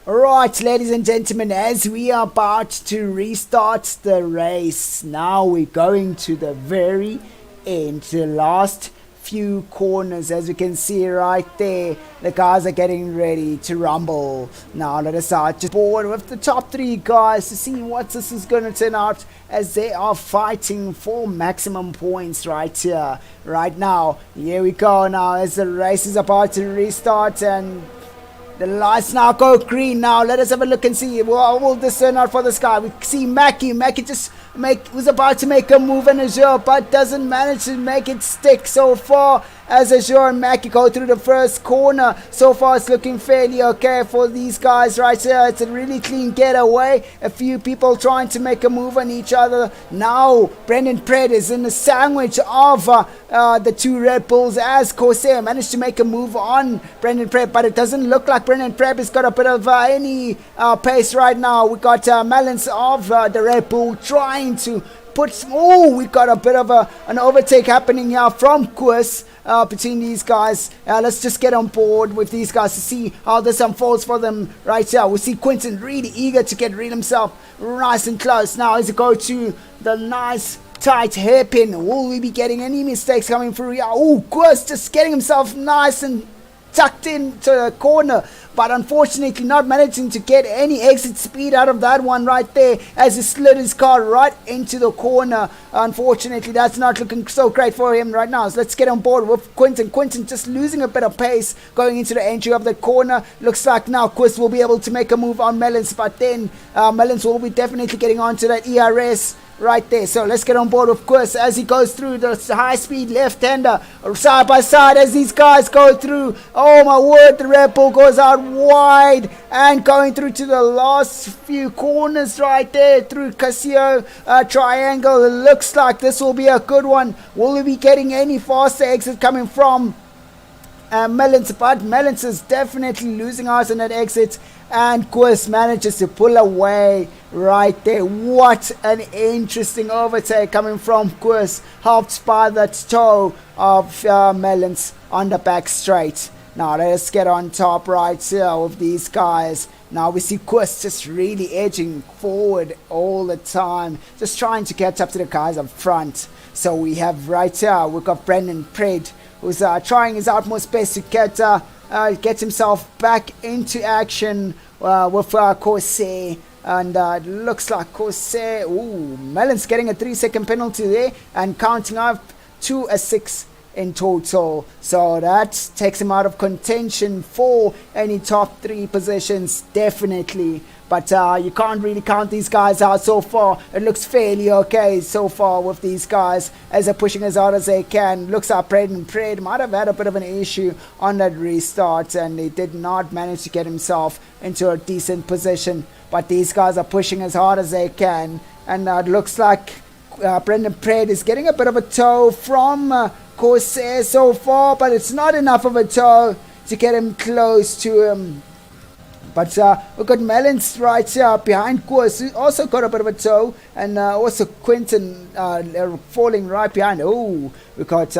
Alright, ladies and gentlemen, as we are about to restart the race, now we're going to the very end, the last few corners. As you can see right there, the guys are getting ready to rumble. Now let us start just board with the top three guys to see what this is going to turn out, as they are fighting for maximum points right here, right now. Here we go now, as the race is about to restart, and the lights now go green. Now let us have a look and see what will this turn out for this guy. We see Mackie just was about to make a move in Azure, but doesn't manage to make it stick so far, as Azure and Mackie go through the first corner. So far it's looking fairly okay for these guys right here. It's a really clean getaway. A few people trying to make a move on each other. Now Brendan Pred is in the sandwich of the two Red Bulls, as Corsair managed to make a move on Brendan Pred, but it doesn't look like Brendan Pred has got a bit of any pace right now. We got Malins of the Red Bull trying to put, we got a bit of an overtake happening here from Koos between these guys. Let's just get on board with these guys to see how this unfolds for them right here. We see Quinton really eager to get rid himself nice and close. Now as it go to the nice tight hairpin, will we be getting any mistakes coming through here? Koos just getting himself nice and tucked into the corner, but unfortunately not managing to get any exit speed out of that one right there, as he slid his car right into the corner. Unfortunately, that's not looking so great for him right now. So let's get on board with Quinton. Quinton just losing a bit of pace going into the entry of the corner. Looks like now Quist will be able to make a move on Mellons, but then Mellons will be definitely getting onto that ERS right there. So let's get on board with Quist as he goes through the high-speed left-hander side by side as these guys go through. Oh my word, the Red Bull goes out wide and going through to the last few corners right there through Casio triangle. It looks like this will be a good one. Will we be getting any faster exit coming from Mellons? But Mellons is definitely losing out on that exit, and Quist manages to pull away right there. What an interesting overtake coming from Koos, helped by that toe of Melons on the back straight. Now let's get on top right here with these guys. Now we see Koos just really edging forward all the time, just trying to catch up to the guys up front. So we have right here, we've got Brendan Pred, who's trying his utmost best to get himself back into action with Corsair. And it looks like Corsair, Melon's getting a 3-second penalty there and counting up to a 6 in total. So that takes him out of contention for any top 3 positions, definitely. But you can't really count these guys out so far. It looks fairly okay so far with these guys as they're pushing as hard as they can. Looks like Pred might have had a bit of an issue on that restart, and he did not manage to get himself into a decent position. But these guys are pushing as hard as they can, and it looks like Brendan Pred is getting a bit of a toe from Corsair so far, but it's not enough of a toe to get him close to him. But we've got Melons right here behind Koos, who also got a bit of a toe, and also Quentin falling right behind. We got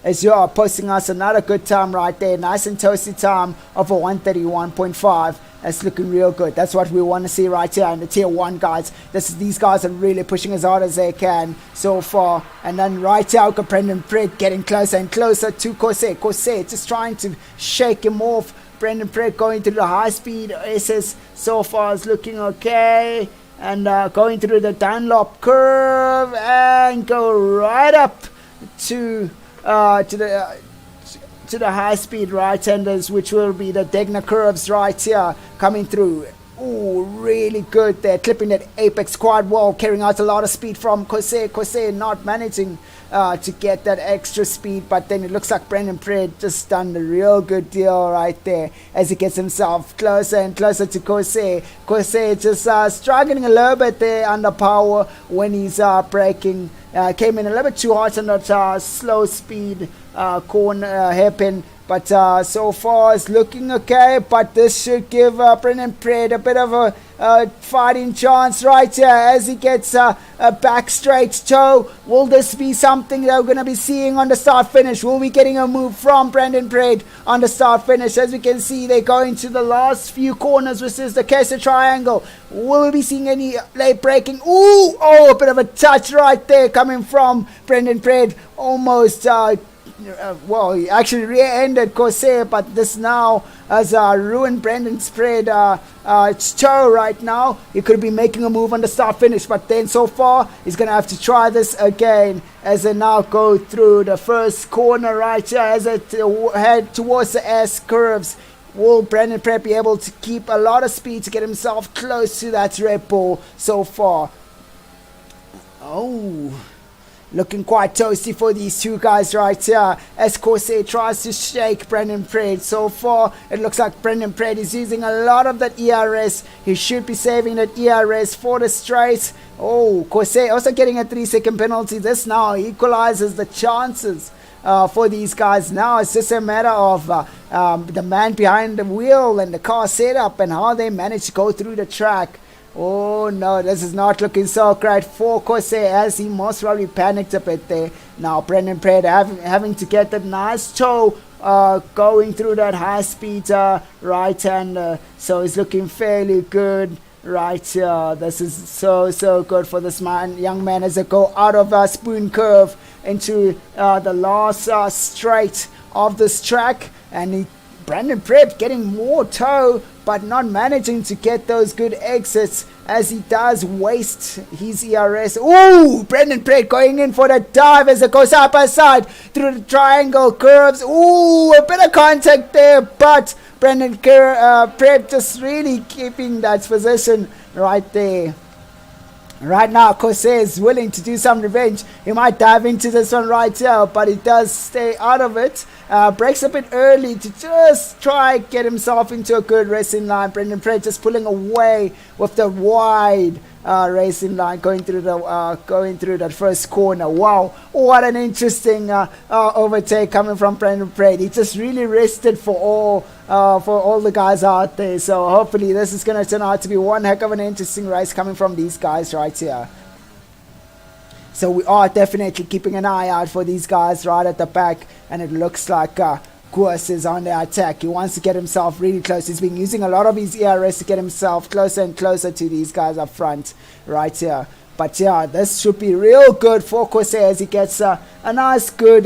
Azure posting us another good time right there. Nice and toasty time of a 131.5. That's looking real good. That's what we want to see right here in the tier 1 guys. These guys are really pushing as hard as they can so far. And then right here, we've got Brendan Pred getting closer and closer to Corsair. Corsair just trying to shake him off. Brendan Pred going through the high speed SS so far is looking okay. And going through the Dunlop curve and go right up to the high speed right-handers, which will be the Degner curves right here coming through. Really good there, clipping that apex quad wall, carrying out a lot of speed from Corsair. Corsair not managing to get that extra speed, but then it looks like Brendan Pred just done the real good deal right there as he gets himself closer and closer to Corsair. Corsair just struggling a little bit there under power when he's braking. Came in a little bit too hard on that slow speed corner hairpin. But so far it's looking okay, but this should give Brendan Pred a bit of a fighting chance right here as he gets a back straight toe. Will this be something that we're going to be seeing on the start finish? Will we be getting a move from Brendan Pred on the start finish? As we can see, they go into the last few corners, which is the Kaiser triangle. Will we be seeing any late braking? A bit of a touch right there coming from Brendan Pred. Almost he actually rear-ended Corsair, but this now has ruined Brendan's Pred toe right now. He could be making a move on the start finish, but then so far he's going to have to try this again as they now go through the first corner right here as they head towards the S curves. Will Brendan Pred be able to keep a lot of speed to get himself close to that Red Bull so far? Looking quite toasty for these two guys right here as Corsair tries to shake Brendan Pred. So far, it looks like Brendan Pred is using a lot of that ERS. He should be saving that ERS for the straight. Corsair also getting a 3-second penalty. This now equalizes the chances for these guys. Now it's just a matter of the man behind the wheel and the car setup and how they manage to go through the track. No, this is not looking so great for Corsair as he most probably panicked a bit there. Now Brendan Pred having to get that nice toe going through that high speed right hander. So he's looking fairly good right here. This is so good for this young man as they go out of Spoon Curve into the last straight of this track. And Brendan Pred getting more toe, but not managing to get those good exits as he does waste his ERS. Brendan Pred going in for the dive as it goes side by side through the triangle curves. A bit of contact there, but Brendan Pred just really keeping that position right there. Right now, Corsair is willing to do some revenge. He might dive into this one right here, but he does stay out of it. Breaks a bit early to just try get himself into a good racing line. Brendan Pred just pulling away with the wide racing line going through that first corner. Wow, what an interesting overtake coming from Brendan Pred. He just really rested for all for all the guys out there. So hopefully this is going to turn out to be one heck of an interesting race coming from these guys right here. So we are definitely keeping an eye out for these guys right at the back, and it looks like Koos is on the attack. He wants to get himself really close. He's been using a lot of his ERS to get himself closer and closer to these guys up front right here. But yeah, this should be real good for Koos as he gets a nice good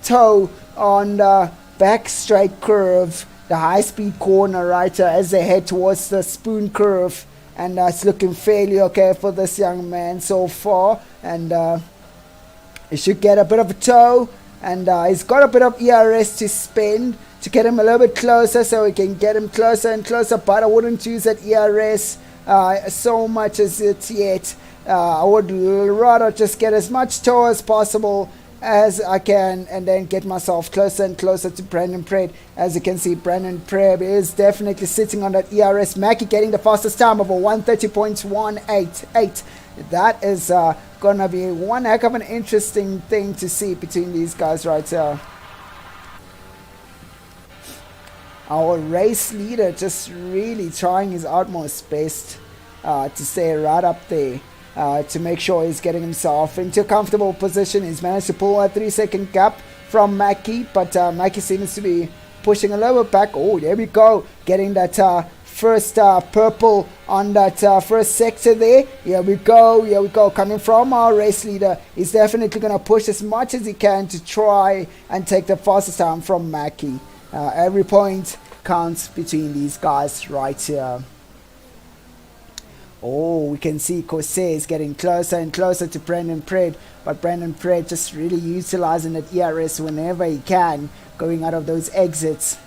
toe on the back straight curve, the high speed corner right here as they head towards the spoon curve. And it's looking fairly okay for this young man so far. And he should get a bit of a toe. And he's got a bit of ERS to spend to get him a little bit closer, so we can get him closer and closer. But I wouldn't use that ERS so much as it yet. I would rather just get as much toe as possible as I can, and then get myself closer and closer to Brandon Pred. As you can see, Brandon Pred is definitely sitting on that ERS. Mackie getting the fastest time of a 130.188. That is gonna be one heck of an interesting thing to see between these guys right here. Our race leader just really trying his utmost best to stay right up there. To make sure he's getting himself into a comfortable position. He's managed to pull a 3-second gap from Mackie, but Mackie seems to be pushing a little bit back. Oh, there we go, getting that first purple on that first sector there. Here we go, coming from our race leader. He's definitely going to push as much as he can to try and take the fastest time from Mackie. Every point counts between these guys right here. Oh, we can see Corsair is getting closer and closer to Brandon Pred, but Brandon Pred just really utilizing that ERS whenever he can, going out of those exits.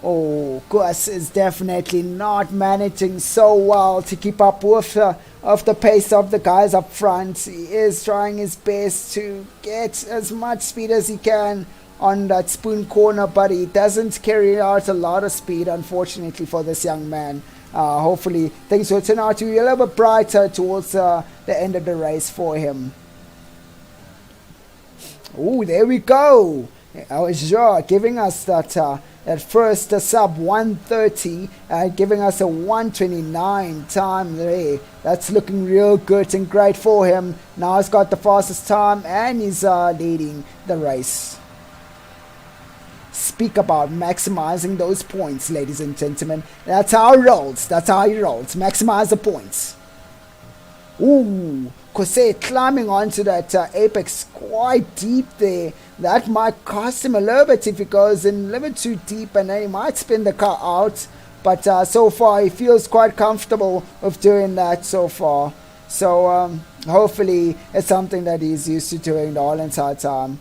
Oh, Koos is definitely not managing so well to keep up with the pace of the guys up front. He is trying his best to get as much speed as he can on that spoon corner, but he doesn't carry out a lot of speed, unfortunately, for this young man. Hopefully things will turn out to be a little bit brighter towards the end of the race for him. Oh, there we go. Sure, giving us that first sub 130, giving us a 129 time there. That's looking real good and great for him. Now he's got the fastest time and he's leading the race. Speak about maximizing those points, ladies and gentlemen. That's how he rolls. Maximize the points. Ooh, Corsair climbing onto that apex quite deep there. That might cost him a little bit if he goes in a little bit too deep, and then he might spin the car out. But so far he feels quite comfortable with doing that so far. So hopefully it's something that he's used to doing the whole entire time.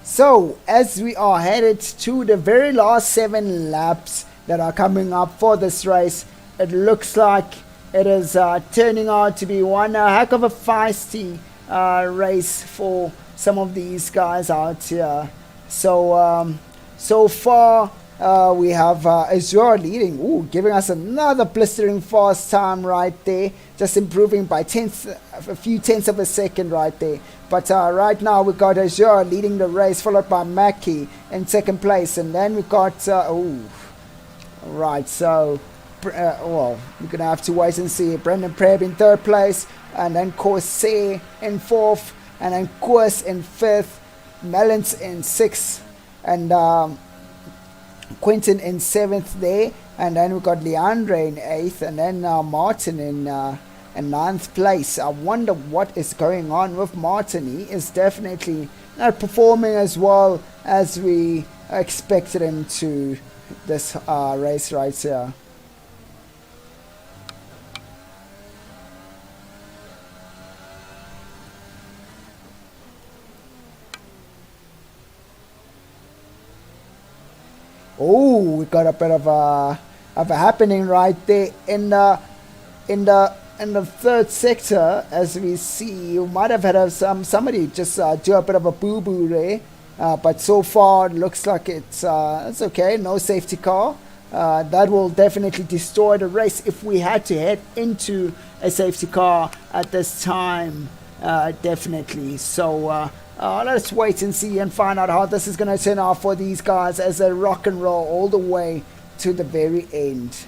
So, as we are headed to the very last 7 laps that are coming up for this race, it looks like it is turning out to be one heck of a feisty race for some of these guys out here. So, so far we have Azure leading, giving us another blistering fast time right there, just improving by a few tenths of a second right there. But right now we got Azure leading the race, followed by Mackie in second place, and then we got right. So well, we're gonna have to wait and see. Brandon Preb in third place, and then Corsair in fourth, and then Koos in fifth, Melons in sixth, and Quentin in seventh there, and then we got Leandre in eighth, and then Martin in ninth place. I wonder what is going on with Martin. He is definitely not performing as well as we expected him to this race right here. Oh, we got a bit of a happening right there in the in the third sector, as we see, you might have had somebody just do a bit of a boo-boo there. But so far, it looks like it's okay. No safety car. That will definitely destroy the race if we had to head into a safety car at this time. Definitely. So let's wait and see and find out how this is going to turn out for these guys as they rock and roll all the way to the very end.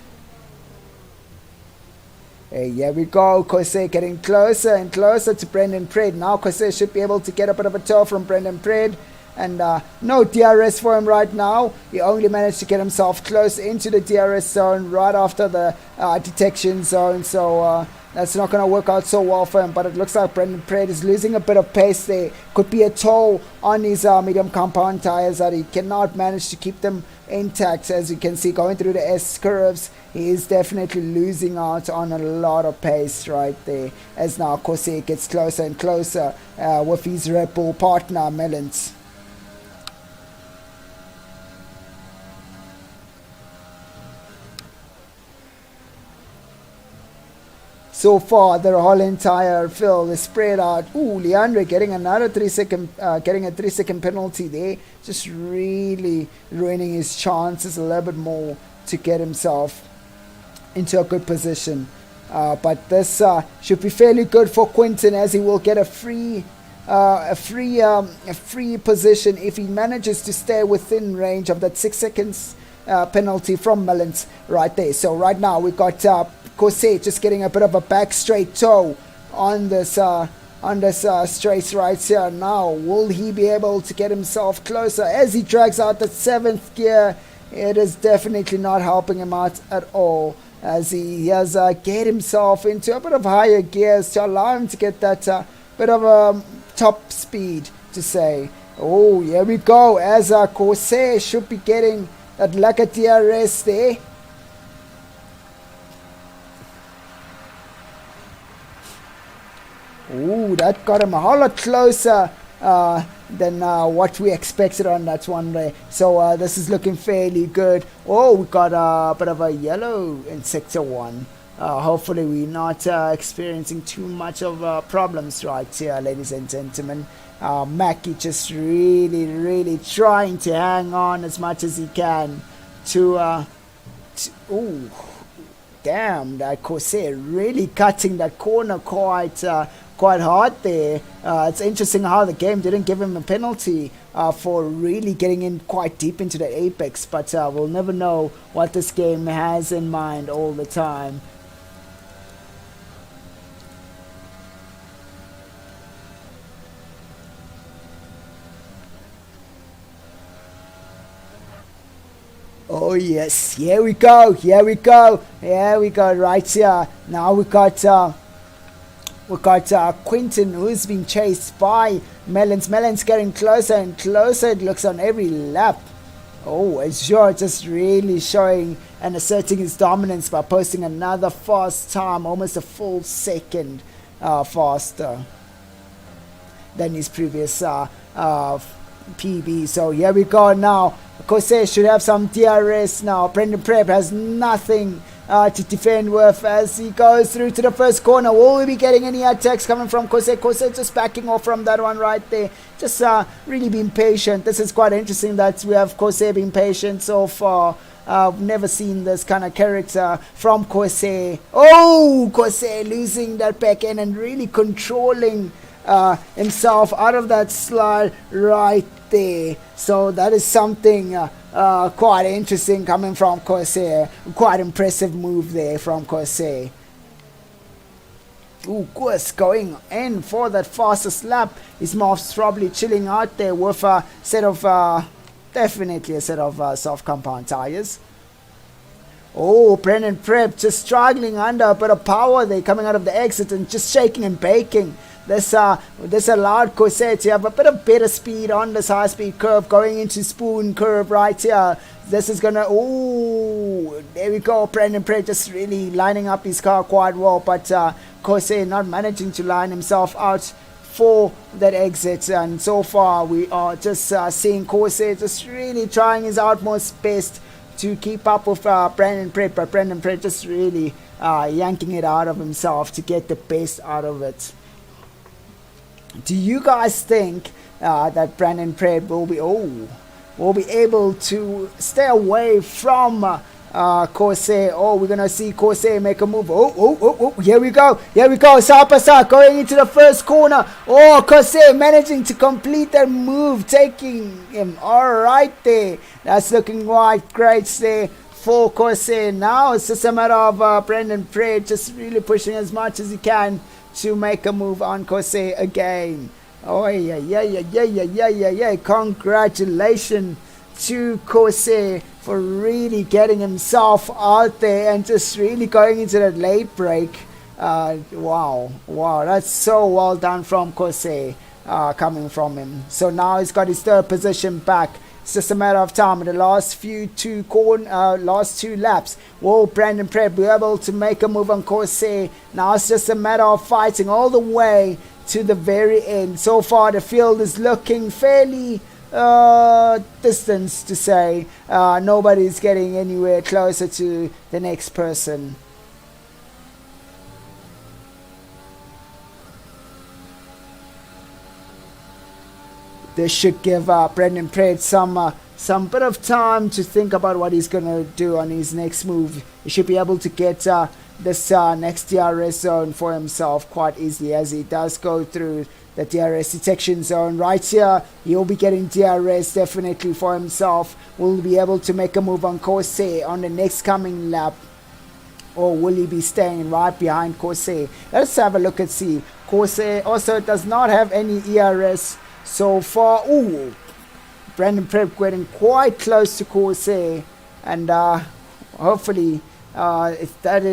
Hey, here we go. Kose getting closer and closer to Brendan Pred. Now Kose should be able to get a bit of a toe from Brendan Pred. And no DRS for him right now. He only managed to get himself close into the DRS zone right after the detection zone. So that's not going to work out so well for him. But it looks like Brendan Pred is losing a bit of pace there. Could be a toll on his medium compound tires that he cannot manage to keep them intact. As you can see, going through the S curves, he is definitely losing out on a lot of pace right there. As now Kose gets closer and closer with his Red Bull partner, Mellons. So far, the whole entire field is spread out. Ooh, Leandre getting another 3-second, getting a 3-second penalty there. Just really ruining his chances a little bit more to get himself into a good position. But this should be fairly good for Quinton, as he will get a free position if he manages to stay within range of that 6 seconds penalty from Mellons right there. So right now we got Kose just getting a bit of a back straight toe on this straight right here. Now will he be able to get himself closer as he drags out the 7th gear? It is definitely not helping him out at all, as he has get himself into a bit of higher gears to allow him to get that bit of a top speed to say. Oh, here we go, as Kose should be getting that like a DRS there. Ooh, that got him a whole lot closer than what we expected on that one there. So this is looking fairly good. Oh, we got a bit of a yellow in sector 1. Hopefully we're not experiencing too much of problems right here, ladies and gentlemen. Mackie just really trying to hang on as much as he can to ooh, damn, that Kose really cutting that corner quite hard there. It's interesting how the game didn't give him a penalty for really getting in quite deep into the apex, but we'll never know what this game has in mind all the time. Oh yes, here we go right here. Now we got Quinton, who's being chased by Mellons. Mellons getting closer and closer, it looks, on every lap. Oh, Azure just really showing and asserting his dominance by posting another fast time, almost a full second faster than his previous PB. So here we go now. Kose should have some DRS now. Brendan Prep has nothing to defend with as he goes through to the first corner. Will we be getting any attacks coming from Kose? Kose just backing off from that one right there. Just really being patient. This is quite interesting that we have Kose being patient so far. I've never seen this kind of character from Kose. Oh, Kose losing that back end and really controlling himself out of that slide right there. So that is something quite interesting coming from Kose. Quite impressive move there from Kose. Ooh, Kose going in for that fastest lap. His mouth's probably chilling out there with a set of definitely a set of soft compound tires. Oh, Brendan Prep just struggling under a bit of power there, coming out of the exit and just shaking and baking. This allowed Kose to have a bit of better speed on this high speed curve going into Spoon curve right here. This is gonna, oh, there we go. Brendan Prep just really lining up his car quite well, but Kose not managing to line himself out for that exit. And so far we are just seeing Kose just really trying his utmost best to keep up with Brendan Prep, but Brendan Prep just really yanking it out of himself to get the best out of it. Do you guys think that Brandon Pred will be able to stay away from Corsair? Oh, we're gonna see Corsair make a move. Oh, here we go, side by side, going into the first corner. Oh, Corsair managing to complete that move, taking him all right there. That's looking quite great there for Corsair. Now it's just a matter of Brandon Pred just really pushing as much as he can to make a move on Corsair again. Oh yeah. Congratulations to Corsair for really getting himself out there and just really going into that late break. Wow, that's so well done from Corsair, coming from him. So now he's got his third position back. It's just a matter of time. In the last last two laps, will Brandon Pred be able to make a move on Corsair? Now it's just a matter of fighting all the way to the very end. So far the field is looking fairly distance to say. Nobody's getting anywhere closer to the next person. This should give Brandon Pred some bit of time to think about what he's gonna do on his next move. He should be able to get this next DRS zone for himself quite easily, as he does go through the DRS detection zone right here. He'll be getting DRS definitely for himself. Will he be able to make a move on Corsair on the next coming lap, or will he be staying right behind Corsair? Let's have a look and see. Corsair also does not have any ERS so far. Ooh, Brandon Pred getting quite close to Corsair, and hopefully if that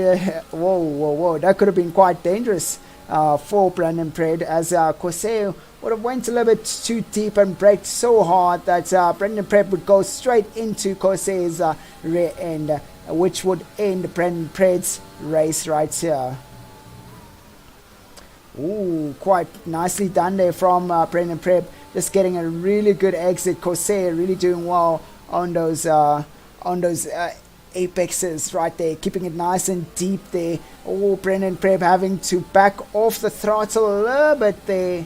whoa, that could have been quite dangerous for Brandon Pred, as Corsair would have went a little bit too deep and braked so hard that Brandon Pred would go straight into Corsair's rear end, which would end Brandon Pred's race right here. Ooh, quite nicely done there from Brandon Pred, just getting a really good exit. Corsair really doing well on those apexes right there, keeping it nice and deep there. Oh, Brandon Pred having to back off the throttle a little bit there,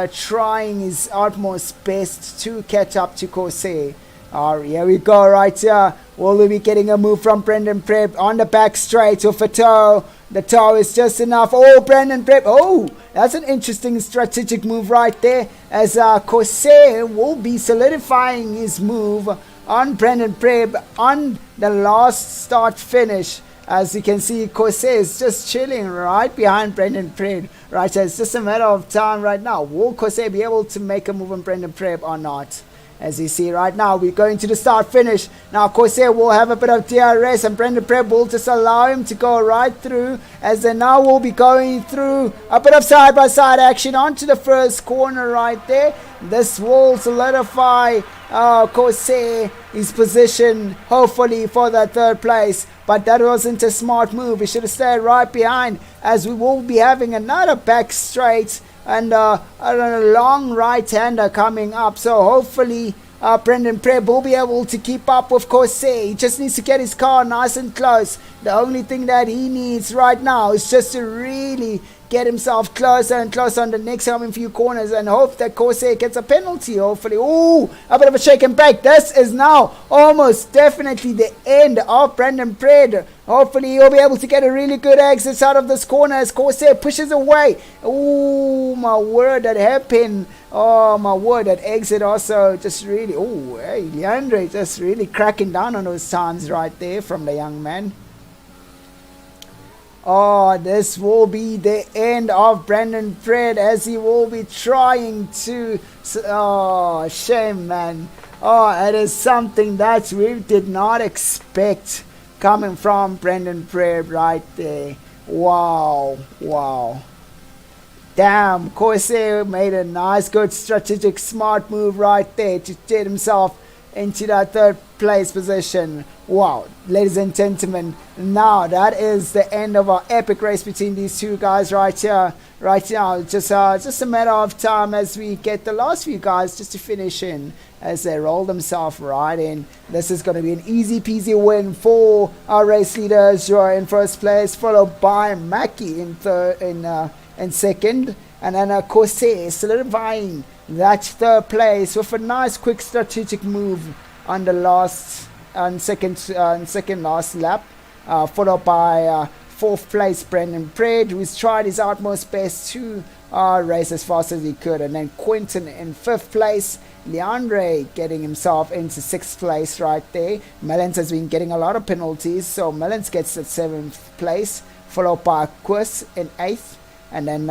trying his utmost best to catch up to Corsair. Here we go right here. Will we be getting a move from Brandon Pred on the back straight with a toe? The toe is just enough. Oh, Brandon Pred. Oh, that's an interesting strategic move right there, as Corsair will be solidifying his move on Brandon Pred on the last start finish. As you can see, Corsair is just chilling right behind Brandon Pred. Right, so it's just a matter of time right now. Will Corsair be able to make a move on Brandon Pred or not? As you see right now, we're going to the start finish. Now Corsair will have a bit of DRS, and Brandon Pred will just allow him to go right through, as they now will be going through a bit of side by side action onto the first corner right there. This will solidify Corsair his position, hopefully for that third place. But that wasn't a smart move. He should have stayed right behind, as we will be having another back straight and a long right-hander coming up. So hopefully Brandon Pred will be able to keep up with Corsair. He just needs to get his car nice and close. The only thing that he needs right now is just to really get himself closer and closer on the next coming few corners, and hope that Corsair gets a penalty, hopefully. Ooh, a bit of a shake and bake. This is now almost definitely the end of Brandon Pred. Hopefully he'll be able to get a really good exit out of this corner as Corsair pushes away. Ooh, my word, that hairpin. Oh, my word, that exit also just really... Ooh, hey, Leandre just really cracking down on those times right there from the young man. Oh, this will be the end of Brandon Pred, as he will be trying to... Oh, shame, man. Oh, it is something that we did not expect coming from Brandon Pred right there. Wow. Damn, Corsair made a nice, good, strategic, smart move right there to get himself into that third place position. Wow, ladies and gentlemen, now that is the end of our epic race between these two guys right here. Right now, just a matter of time as we get the last few guys just to finish in as they roll themselves right in. This is going to be an easy peasy win for our race leaders who are in first place, followed by Mackie in second, and then Corsair solidifying that third place with a nice quick strategic move on the second last lap, followed by fourth place Brendan Pred, who's tried his utmost best to race as fast as he could, and then Quentin in fifth place, Leandre getting himself into sixth place right there. Mellons has been getting a lot of penalties, so Mellons gets the seventh place, followed by Quis in eighth, and then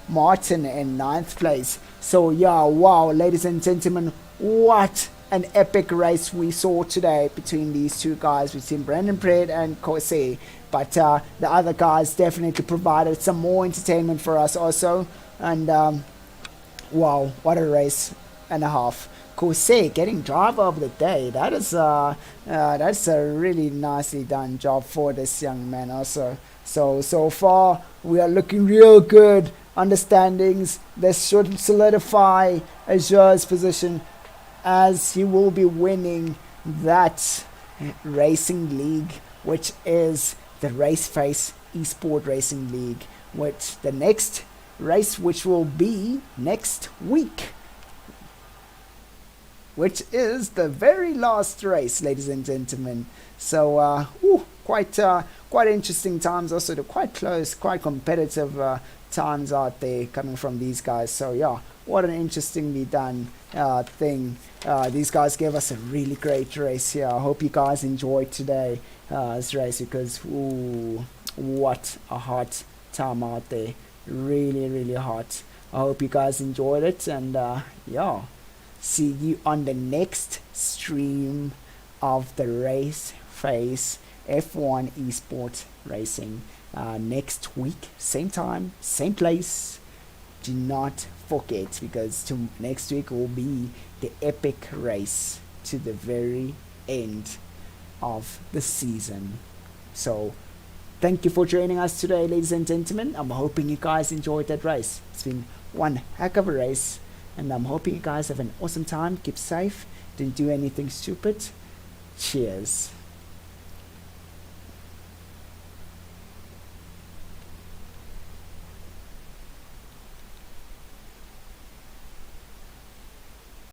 Martin in ninth place. So yeah, wow, ladies and gentlemen, what an epic race we saw today between these two guys, between Brandon Pred and Corsair. But the other guys definitely provided some more entertainment for us also. And wow, what a race and a half. Corsair getting driver of the day. That's a really nicely done job for this young man also. So far we are looking real good on the standings. This should solidify Azure's position as he will be winning that racing league, which is the RaceFace eSport Racing League, which the next race, which will be next week, which is the very last race, ladies and gentlemen. So quite interesting times, also the quite close, quite competitive times out there coming from these guys. So yeah, what an interestingly done thing. These guys gave us a really great race here. I hope you guys enjoyed today this race, because what a hot time out there. Really hot. I hope you guys enjoyed it, and yeah, see you on the next stream of the RaceFace F1 eSport Racing next week, same time, same place. Do not forget, because next week will be the epic race to the very end of the season. So thank you for joining us today, ladies and gentlemen. I'm hoping you guys enjoyed that race. It's been one heck of a race, and I'm hoping you guys have an awesome time. Keep safe, didn't do anything stupid. Cheers.